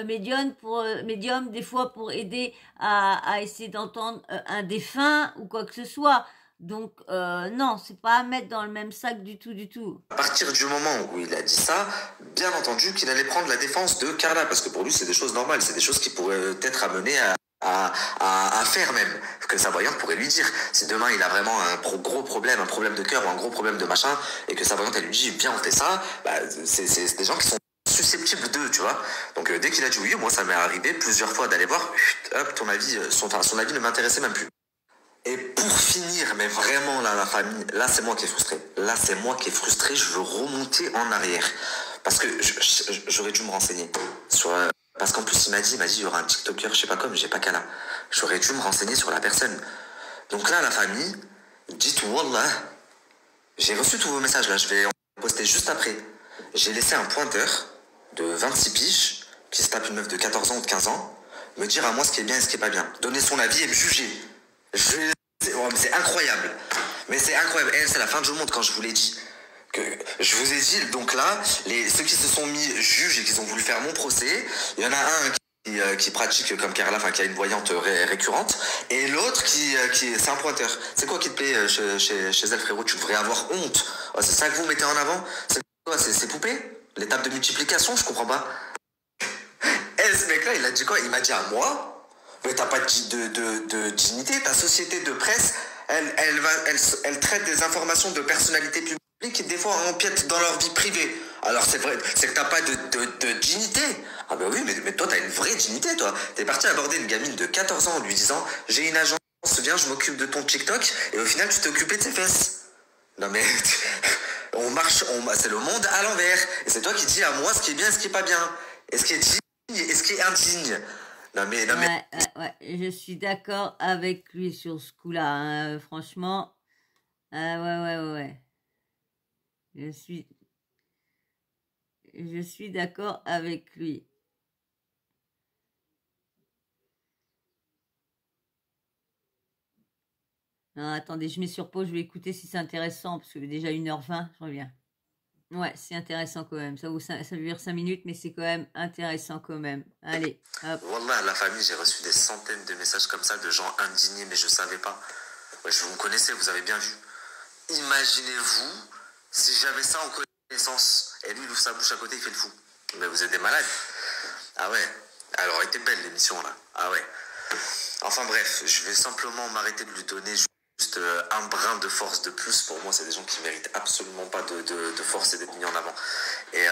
médium des fois pour aider à essayer d'entendre un défunt ou quoi que ce soit. Donc non, c'est pas à mettre dans le même sac du tout. À partir du moment où il a dit ça, bien entendu qu'il allait prendre la défense de Carla, parce que pour lui c'est des choses normales, c'est des choses qui pourraient être amenées à faire même, que sa voyante pourrait lui dire. Si demain il a vraiment un gros problème, un problème de cœur ou un gros problème de machin, et que sa voyante elle lui dit viens on fait ça, bah, c'est des gens qui sont susceptibles d'eux, tu vois. Donc dès qu'il a dit oui, moi ça m'est arrivé plusieurs fois d'aller voir, hop, son avis ne m'intéressait même plus. Et pour finir, mais vraiment là, la famille, là c'est moi qui est frustré. Je veux remonter en arrière. Parce que j'aurais dû me renseigner. Parce qu'en plus il m'a dit il y aura un TikToker, je sais pas quoi, mais j'ai pas qu'à là. J'aurais dû me renseigner sur la personne. Donc là, la famille, dites wallah, j'ai reçu tous vos messages là, je vais en poster juste après. J'ai laissé un pointeur de 26 piges, qui se tape une meuf de 14 ans ou de 15 ans, me dire à moi ce qui est bien et ce qui est pas bien. Donner son avis et me juger. C'est incroyable. Mais c'est incroyable. Et c'est la fin du monde quand je vous l'ai dit. Que je vous ai dit, donc là, ceux qui se sont mis juges et qui ont voulu faire mon procès, il y en a un qui pratique comme Carla, enfin qui a une voyante récurrente, et l'autre qui c'est un pointeur. C'est quoi qui te plaît chez elle, frérot? Tu devrais avoir honte. Oh, c'est ça que vous mettez en avant? C'est quoi? C'est poupées? L'étape de multiplication? Je comprends pas. Et ce mec-là, il a dit quoi? Il m'a dit à moi, mais t'as pas de dignité, ta société de presse, elle traite des informations de personnalités publiques qui des fois empiètent dans leur vie privée. Alors c'est vrai, c'est que t'as pas de dignité. Ah ben oui, mais toi t'as une vraie dignité, toi. T'es parti aborder une gamine de 14 ans en lui disant j'ai une agence, viens je m'occupe de ton TikTok, et au final tu t'es occupé de ses fesses. Non mais c'est le monde à l'envers. Et c'est toi qui dis à moi ce qui est bien et ce qui est pas bien. Et ce qui est digne et ce qui est indigne. Non mais... Ouais, je suis d'accord avec lui sur ce coup-là, hein, franchement. Ouais. Je suis d'accord avec lui. Non, attendez, je mets sur pause, je vais écouter si c'est intéressant, parce que déjà 1h20, je reviens. Ouais, c'est intéressant quand même. Ça veut dire 5 minutes, mais c'est quand même intéressant quand même. Allez, hop. Wallah, la famille, j'ai reçu des centaines de messages comme ça de gens indignés, mais je savais pas. Ouais, vous me connaissez, vous avez bien vu. Imaginez-vous si j'avais ça en connaissance. Et lui, il ouvre sa bouche à côté, il fait le fou. Mais vous êtes des malades. Ah ouais. Alors, elle était belle l'émission là. Ah ouais. Enfin bref, je vais simplement m'arrêter de lui donner juste un brin de force de plus. Pour moi, c'est des gens qui méritent absolument pas de force et d'être mis en avant. Et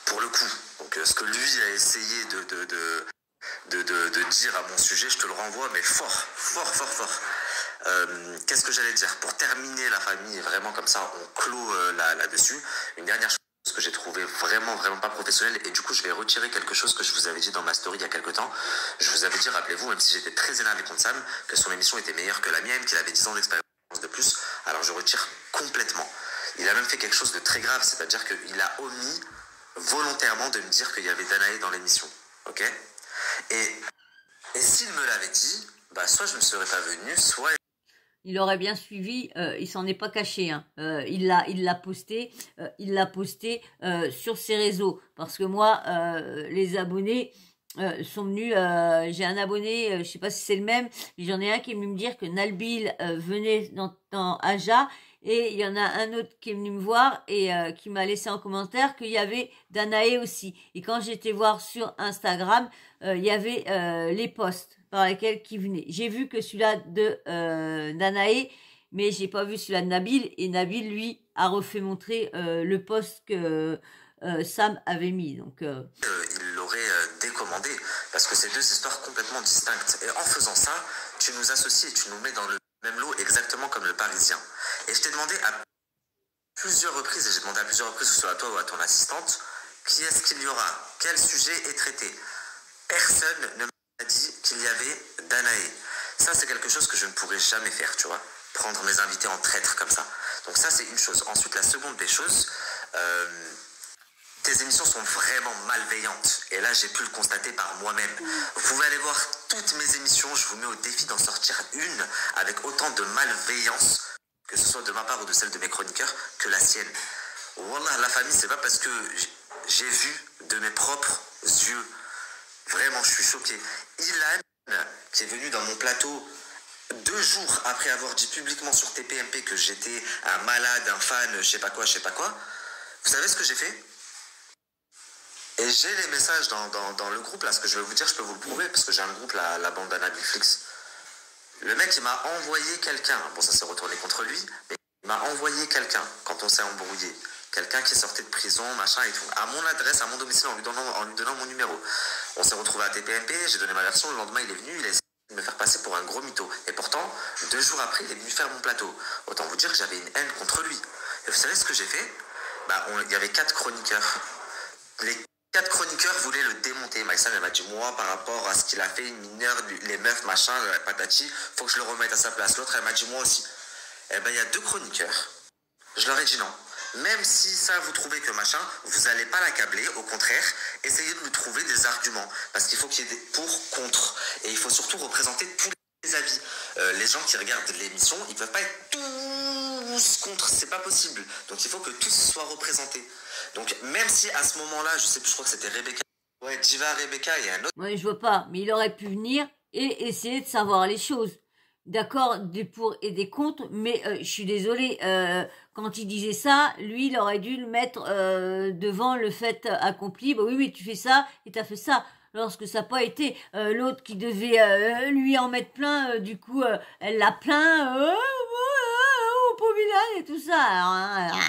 pour le coup, donc ce que lui a essayé de dire à mon sujet, je te le renvoie, mais fort. Qu'est-ce que j'allais dire? Pour terminer la famille, vraiment comme ça, on clôt là-dessus. Une dernière chose que j'ai trouvé vraiment pas professionnel, et du coup je vais retirer quelque chose que je vous avais dit dans ma story il y a quelques temps. Je vous avais dit, rappelez-vous, même si j'étais très énervé contre Sam, que son émission était meilleure que la mienne, qu'il avait 10 ans d'expérience de plus. Alors je retire complètement. Il a même fait quelque chose de très grave, c'est-à-dire qu'il a omis volontairement de me dire qu'il y avait Danae dans l'émission, ok? Et s'il me l'avait dit, bah soit je ne serais pas venu, soit... Il aurait bien suivi, il s'en est pas caché, hein. Il l'a posté sur ses réseaux, parce que moi, les abonnés sont venus. J'ai un abonné, je sais pas si c'est le même, mais j'en ai un qui est venu me dire que Nabil venait dans Aja, et il y en a un autre qui est venu me voir et qui m'a laissé en commentaire qu'il y avait Danae aussi. Et quand j'étais voir sur Instagram, il y avait les posts par lesquels qui venaient. J'ai vu que celui-là de Danae, mais j'ai pas vu celui-là de Nabil, et Nabil, lui, a refait montrer le post que Sam avait mis. Donc, il l'aurait décommandé, parce que c'est deux histoires complètement distinctes. Et en faisant ça, tu nous associes et tu nous mets dans le même lot exactement comme le Parisien. Et je t'ai demandé à plusieurs reprises, et j'ai demandé à plusieurs reprises, que ce soit à toi ou à ton assistante, qui est-ce qu'il y aura, quel sujet est traité. Personne ne m'a dit qu'il y avait Danae. Ça, c'est quelque chose que je ne pourrais jamais faire, tu vois. Prendre mes invités en traître comme ça. Donc ça, c'est une chose. Ensuite, la seconde des choses, tes émissions sont vraiment malveillantes. Et là, j'ai pu le constater par moi-même. Vous pouvez aller voir toutes mes émissions. Je vous mets au défi d'en sortir une avec autant de malveillance, que ce soit de ma part ou de celle de mes chroniqueurs, que la sienne. Wallah, la famille, c'est pas parce que j'ai vu de mes propres yeux. Vraiment, je suis choqué. Ilan, qui est venu dans mon plateau 2 jours après avoir dit publiquement sur TPMP que j'étais un malade, un fan, je sais pas quoi. Vous savez ce que j'ai fait? Et j'ai les messages dans le groupe, là, ce que je vais vous dire, je peux vous le prouver, parce que j'ai un groupe, la bande d'Anabiflix. Le mec, il m'a envoyé quelqu'un, bon, ça s'est retourné contre lui, mais il m'a envoyé quelqu'un, quand on s'est embrouillé. Quelqu'un qui sortait de prison, machin et tout, à mon adresse, à mon domicile, en lui donnant mon numéro. On s'est retrouvé à TPMP, j'ai donné ma version, le lendemain, il est venu, il a essayé de me faire passer pour un gros mytho. Et pourtant, 2 jours après, il est venu faire mon plateau. Autant vous dire que j'avais une haine contre lui. Et vous savez ce que j'ai fait? Il y avait 4 chroniqueurs. Les 4 chroniqueurs voulaient le démonter. Maïsan, elle m'a dit, moi, par rapport à ce qu'il a fait, une mineure, les meufs, machin, patati, faut que je le remette à sa place. L'autre, elle m'a dit, moi aussi. Eh ben, il y a 2 chroniqueurs. Je leur ai dit non. Même si ça, vous trouvez que machin, vous n'allez pas l'accabler. Au contraire, essayez de lui trouver des arguments. Parce qu'il faut qu'il y ait des pour, contre. Et il faut surtout représenter tous les avis. Les gens qui regardent l'émission, ils ne peuvent pas être tous contre. C'est pas possible. Donc il faut que tous soient représentés. Donc même si à ce moment-là, je sais plus, je crois que c'était Rebecca. Ouais, Diva Rebecca et un autre. ouais, je vois pas, mais il aurait pu venir et essayer de savoir les choses. D'accord, des pour et des contre, mais je suis désolée, quand il disait ça, lui, il aurait dû le mettre devant le fait accompli. Bah oui, tu fais ça et t'as fait ça. Lorsque ça n'a pas été l'autre qui devait lui en mettre plein, du coup, elle l'a plaint, oh, pauvre Ilan et tout ça. Alors,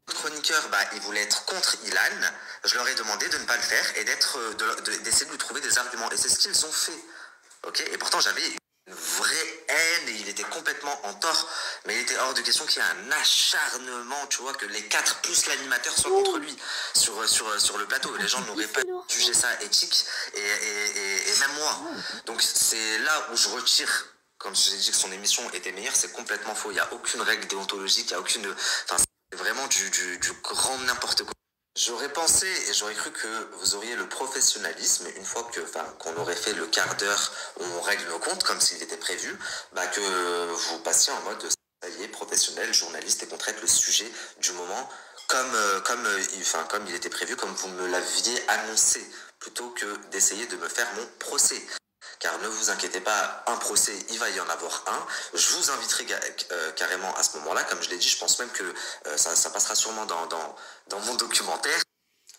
Chroniqueur, il voulait être contre Ilan. Je leur ai demandé de ne pas le faire et d'essayer de lui trouver des arguments. Et c'est ce qu'ils ont fait. Ok, et pourtant j'avais une vraie haine et il était complètement en tort, mais il était hors de question qu'il y ait un acharnement, tu vois, que les 4 plus l'animateur soient contre lui sur le plateau. Les gens n'auraient pas jugé ça éthique et même moi. Donc c'est là où je retire, quand j'ai dit que son émission était meilleure, c'est complètement faux. Il n'y a aucune règle déontologique, il n'y a aucune... Enfin, c'est vraiment du grand n'importe quoi. J'aurais pensé et j'aurais cru que vous auriez le professionnalisme une fois qu'on aurait fait le quart d'heure où on règle nos comptes comme s'il était prévu, que vous passiez en mode ça y est, professionnel, journaliste et qu'on traite le sujet du moment comme il était prévu, comme vous me l'aviez annoncé, plutôt que d'essayer de me faire mon procès. Car ne vous inquiétez pas, un procès, il va y en avoir un. Je vous inviterai carrément à ce moment-là. Comme je l'ai dit, je pense même que ça passera sûrement dans mon documentaire.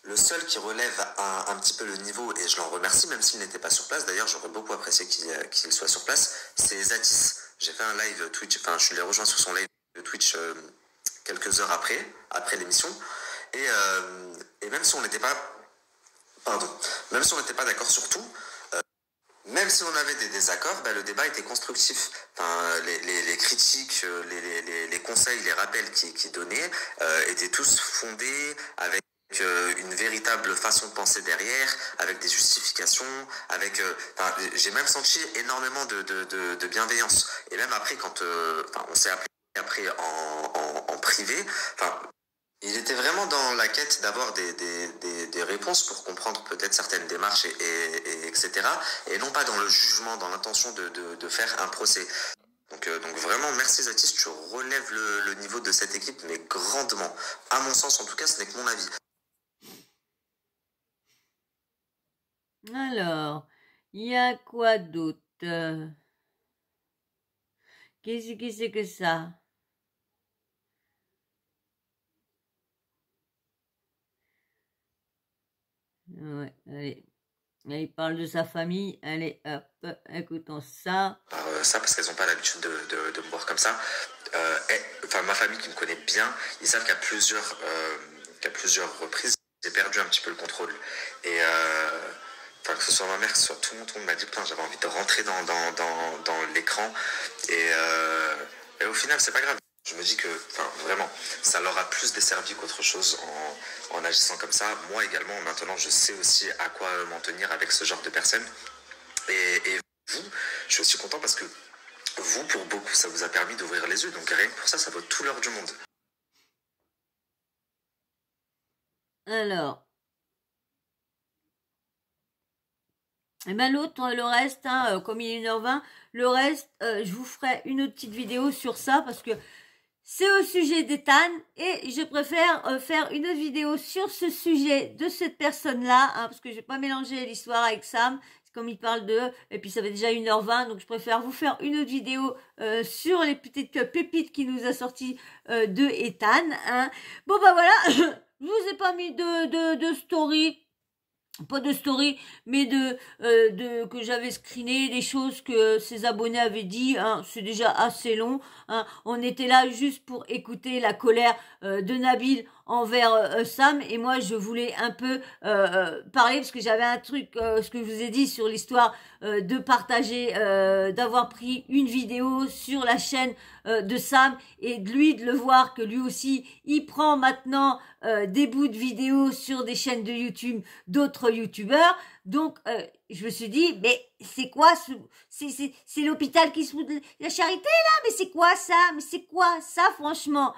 Le seul qui relève un petit peu le niveau, et je l'en remercie, même s'il n'était pas sur place, d'ailleurs j'aurais beaucoup apprécié qu'il soit sur place, c'est Zatis. J'ai fait un live Twitch, je l'ai rejoint sur son live de Twitch quelques heures après l'émission. Et même si on n'était pas... Même si on n'était pas d'accord sur tout, même si on avait des désaccords, le débat était constructif. Les critiques, les conseils, les rappels qui donnaient étaient tous fondés avec une véritable façon de penser derrière, avec des justifications, j'ai même senti énormément de bienveillance. Et même après, quand on s'est appelé après en privé, il était vraiment dans la quête d'avoir des réponses pour comprendre peut-être certaines démarches et etc. Et non pas dans le jugement, dans l'intention de faire un procès. Donc vraiment, merci Zatis, tu relèves le niveau de cette équipe, mais grandement. À mon sens, en tout cas, ce n'est que mon avis. Alors, il y a quoi d'autre? Qu'est-ce que c'est que ça? Ouais, allez. Il parle de sa famille. Allez, hop, écoutons ça. ça parce qu'elles n'ont pas l'habitude de me voir comme ça. Enfin, ma famille qui me connaît bien, ils savent qu'à plusieurs reprises, j'ai perdu un petit peu le contrôle. Et que ce soit ma mère, que ce soit tout le monde m'a dit putain, j'avais envie de rentrer dans l'écran. Et au final, c'est pas grave. Je me dis que, vraiment, ça leur a plus desservi qu'autre chose en agissant comme ça. Moi également, maintenant, je sais aussi à quoi m'en tenir avec ce genre de personnes. Et vous, je suis aussi content parce que vous, pour beaucoup, ça vous a permis d'ouvrir les yeux. Donc rien que pour ça, ça vaut tout l'or du monde. Alors. Et ben l'autre, le reste, hein, comme il est 1h20, le reste, je vous ferai une autre petite vidéo sur ça parce que c'est au sujet d'Ethan et je préfère faire une autre vidéo sur ce sujet de cette personne-là, hein, parce que je vais pas mélanger l'histoire avec Sam, comme il parle d'eux, et puis ça fait déjà 1h20, donc je préfère vous faire une autre vidéo sur les petites pépites qu'il nous a sorties de Ethan. Hein. Bon bah voilà, je vous ai pas mis de story. Pas de story, mais que j'avais screené, des choses que ses abonnés avaient dit, hein, c'est déjà assez long, hein. On était là juste pour écouter la colère de Nabil envers Sam, et moi je voulais un peu parler, parce que j'avais un truc, ce que je vous ai dit sur l'histoire de partager, d'avoir pris une vidéo sur la chaîne de Sam, et de lui de le voir que lui aussi, il prend maintenant des bouts de vidéos sur des chaînes de YouTube d'autres youtubeurs. Donc je me suis dit, mais c'est quoi c'est l'hôpital qui se fout de la charité là, mais c'est quoi ça, franchement.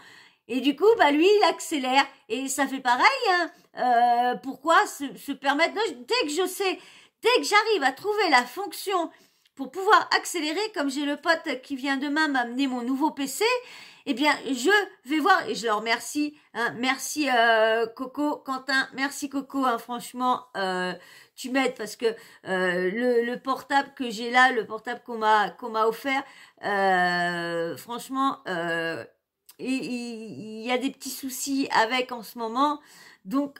Et du coup bah lui il accélère et ça fait pareil, hein. Pourquoi se permettre, dès que j'arrive à trouver la fonction pour pouvoir accélérer, comme j'ai le pote qui vient demain m'amener mon nouveau PC, eh bien, je vais voir, et je leur remercie, hein, merci Coco, Quentin, merci Coco, hein, franchement, tu m'aides parce que le portable que j'ai là, le portable qu'on m'a offert, franchement, il y a des petits soucis avec en ce moment. Donc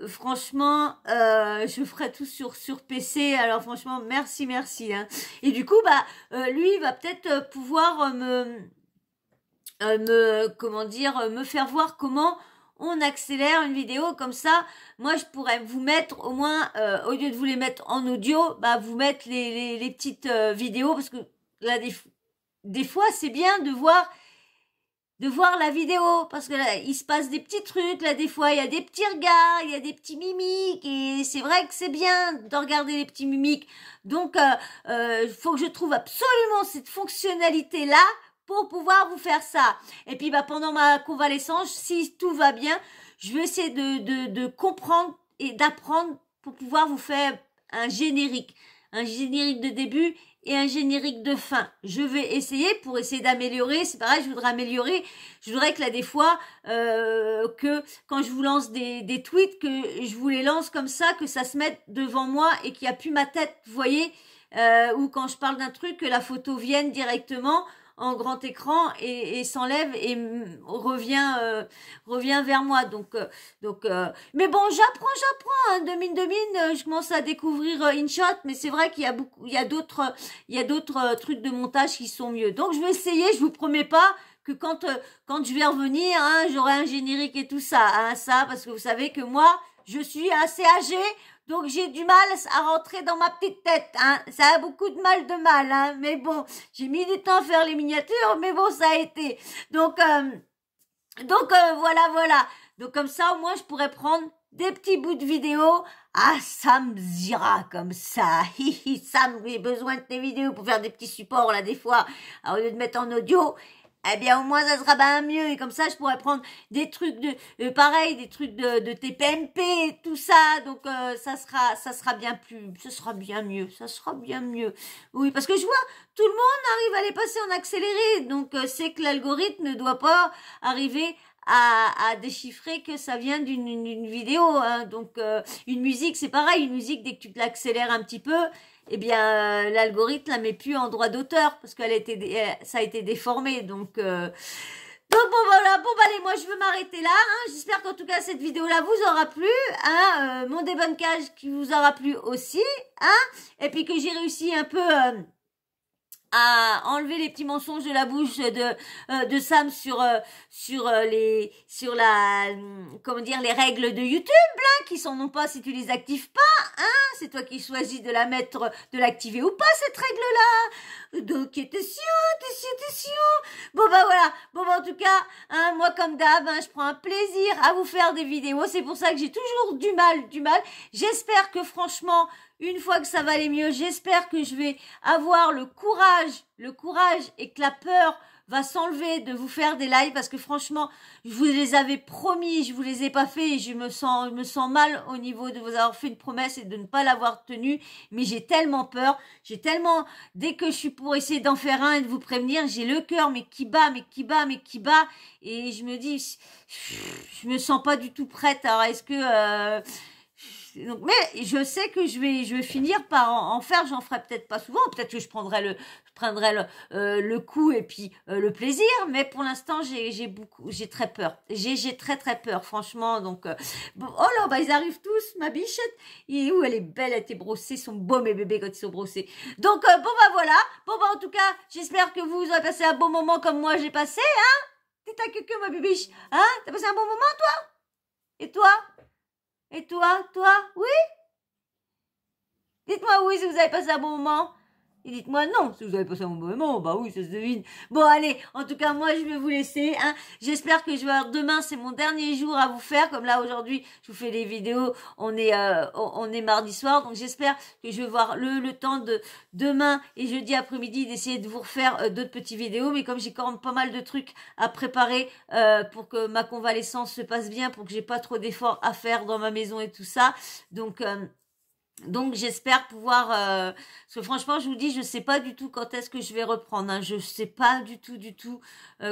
franchement, je ferai tout sur PC. Alors franchement, merci. Hein. Et du coup, bah lui, il va peut-être pouvoir me faire voir comment on accélère une vidéo comme ça. Moi, je pourrais vous mettre au moins, au lieu de vous les mettre en audio, bah vous mettre les petites vidéos, parce que là, des fois, c'est bien de voir la vidéo, parce que là, il se passe des petits trucs, là, des fois, il y a des petits regards, il y a des petits mimiques, et c'est vrai que c'est bien de regarder les petits mimiques. Donc, faut que je trouve absolument cette fonctionnalité-là pour pouvoir vous faire ça. Et puis, bah, pendant ma convalescence, si tout va bien, je vais essayer de comprendre et d'apprendre pour pouvoir vous faire un générique de début et un générique de fin. Je vais essayer pour essayer d'améliorer. C'est pareil, je voudrais améliorer. Je voudrais que là, des fois, que quand je vous lance des tweets, que je vous les lance comme ça, que ça se mette devant moi et qu'il n'y a plus ma tête, vous voyez, ou quand je parle d'un truc, que la photo vienne directement en grand écran et s'enlève et revient vers moi. Donc mais bon, j'apprends, hein, de mine, je commence à découvrir InShot, mais c'est vrai qu'il y a d'autres trucs de montage qui sont mieux. Donc je vais essayer, je vous promets pas que quand je vais revenir, hein, j'aurai un générique et tout ça, hein, ça, parce que vous savez que moi, je suis assez âgée. Donc j'ai du mal à rentrer dans ma petite tête, hein. Ça a beaucoup de mal, hein. Mais bon, j'ai mis du temps à faire les miniatures, mais bon, ça a été. Donc voilà. Donc comme ça, au moins, je pourrais prendre des petits bouts de vidéo. Ah, ça me dira comme ça. Sam, j'ai besoin de tes vidéos pour faire des petits supports, là, des fois. Alors, au lieu de mettre en audio, eh bien, au moins, ça sera bien mieux. Et comme ça, je pourrais prendre des trucs pareil, des trucs de TPMP et tout ça. Donc, ça sera bien mieux. Oui, parce que je vois, tout le monde arrive à les passer en accéléré. Donc, c'est que l'algorithme ne doit pas arriver à déchiffrer que ça vient d'une vidéo, hein. Donc, une musique, c'est pareil. Une musique, dès que tu l'accélères un petit peu, eh bien, l'algorithme la met plus en droit d'auteur parce ça a été déformé. Donc bon voilà, allez, moi je veux m'arrêter là, hein. J'espère qu'en tout cas cette vidéo-là vous aura plu, hein, mon débunkage qui vous aura plu aussi, hein, et puis que j'ai réussi un peu à enlever les petits mensonges de la bouche de Sam sur comment dire, les règles de YouTube, là, qui sont non pas si tu les actives pas, hein, c'est toi qui choisis de la mettre, de l'activer ou pas, cette règle-là. Donc, t'es sûr. Bon, bah voilà. Bon, bah, en tout cas, hein, moi, comme d'hab, hein, je prends un plaisir à vous faire des vidéos. C'est pour ça que j'ai toujours du mal. J'espère que, franchement, une fois que ça va aller mieux, j'espère que je vais avoir le courage et que la peur va s'enlever de vous faire des lives, parce que franchement, je vous les avais promis, je vous les ai pas fait et je me sens mal au niveau de vous avoir fait une promesse et de ne pas l'avoir tenue, mais j'ai tellement peur, dès que je suis pour essayer d'en faire un et de vous prévenir, j'ai le cœur mais qui bat, et je me dis, je me sens pas du tout prête. Alors est-ce que donc, mais je sais que je vais finir par en faire. J'en ferai peut-être pas souvent. Peut-être que je prendrai le coup et puis le plaisir. Mais pour l'instant, j'ai très peur. J'ai très peur, franchement. Donc, bon, oh là, bah ils arrivent tous, ma bichette. Et où elle est belle, elle était brossée, ils sont beaux mes bébés quand ils sont brossés. Donc, bon bah voilà. Bon bah en tout cas, j'espère que vous aurez passé un bon moment comme moi j'ai passé, hein. T'es ta queue, ma bibiche, hein. T'as passé un bon moment, toi? Et toi? Et toi, oui? Dites-moi oui si vous avez passé un bon moment. Et dites-moi non si vous avez passé un bon moment. Bah oui, ça se devine. Bon, allez, en tout cas, moi, je vais vous laisser. Hein. J'espère que je vais avoir demain, c'est mon dernier jour à vous faire. Comme là, aujourd'hui, je vous fais des vidéos. On est mardi soir. Donc, j'espère que je vais voir le temps de demain et jeudi après-midi d'essayer de vous refaire d'autres petites vidéos. Mais comme j'ai quand même pas mal de trucs à préparer pour que ma convalescence se passe bien, pour que j'ai pas trop d'efforts à faire dans ma maison et tout ça. Donc j'espère pouvoir parce que franchement je vous dis, je sais pas du tout quand est-ce que je vais reprendre, hein. Je sais pas du tout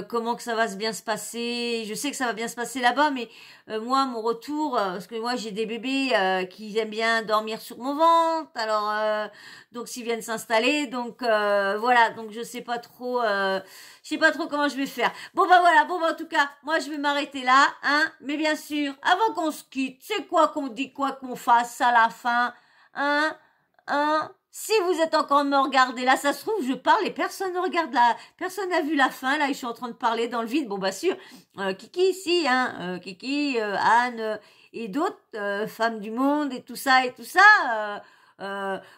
comment que ça va bien se passer. Je sais que ça va bien se passer là-bas, mais moi mon retour, parce que moi j'ai des bébés qui aiment bien dormir sur mon ventre, alors donc s'ils viennent s'installer, donc voilà, donc je sais pas trop comment je vais faire. Bon bah voilà, bon bah en tout cas, moi je vais m'arrêter là, hein, mais bien sûr, avant qu'on se quitte, c'est quoi qu'on dit, quoi qu'on fasse à la fin? Si vous êtes encore de me regarder, là, ça se trouve, je parle et personne ne regarde personne n'a vu la fin, là, je suis en train de parler dans le vide. Bon, bah, sûr, Kiki, si, hein, Kiki, Anne, et d'autres, femmes du monde, et tout ça,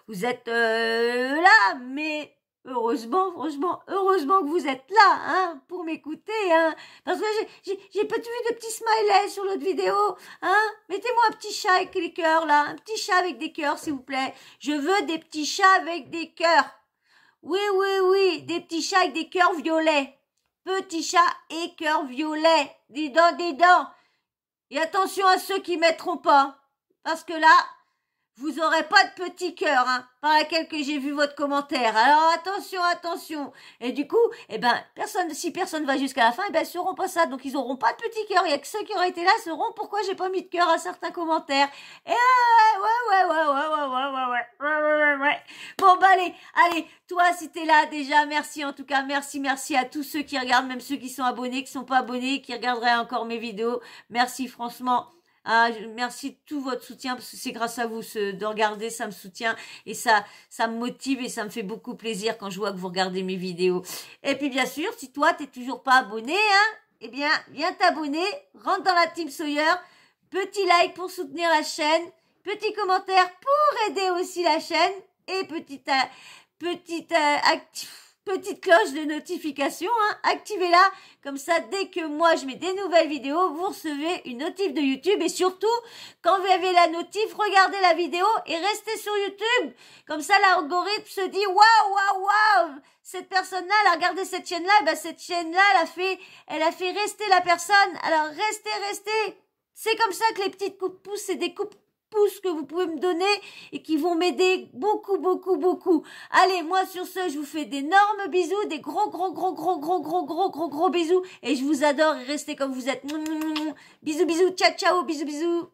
vous êtes, là, mais, heureusement, franchement, heureusement que vous êtes là, hein, pour m'écouter, hein, parce que j'ai pas vu de petits smileys sur l'autre vidéo, hein, mettez-moi un petit chat avec les cœurs, là, un petit chat avec des cœurs, s'il vous plaît, je veux des petits chats avec des cœurs, oui, des petits chats avec des cœurs violets, petits chats et cœurs violets, dis donc, et attention à ceux qui mettront pas, parce que là, vous aurez pas de petit cœur, hein, par laquelle que j'ai vu votre commentaire. Alors attention. Et du coup, si personne va jusqu'à la fin, ils sauront pas ça. Donc ils auront pas de petit cœur. Il y a que ceux qui auraient été là sauront pourquoi j'ai pas mis de cœur à certains commentaires. Et ouais. Bon bah allez, toi si t'es là déjà, merci en tout cas, merci à tous ceux qui regardent, même ceux qui sont abonnés, qui sont pas abonnés, qui regarderaient encore mes vidéos. Merci franchement. Merci tout votre soutien, parce que c'est grâce à vous de regarder, ça me soutient et ça me motive et ça me fait beaucoup plaisir quand je vois que vous regardez mes vidéos. Et puis bien sûr, si toi t'es toujours pas abonné, hein, eh bien viens t'abonner, rentre dans la team Sawyer, petit like pour soutenir la chaîne, petit commentaire pour aider aussi la chaîne et petite cloche de notification, hein, activez-la, comme ça dès que moi je mets des nouvelles vidéos, vous recevez une notif de YouTube, et surtout quand vous avez la notif, regardez la vidéo et restez sur YouTube, comme ça l'algorithme se dit waouh, cette personne-là, elle a regardé cette chaîne-là, cette chaîne-là, elle a fait rester la personne, alors restez, c'est comme ça que les petites coups de pouce, c'est des coups pouces que vous pouvez me donner et qui vont m'aider beaucoup. Allez, moi sur ce, je vous fais d'énormes bisous, des gros bisous et je vous adore et restez comme vous êtes. Bisous, ciao, bisous.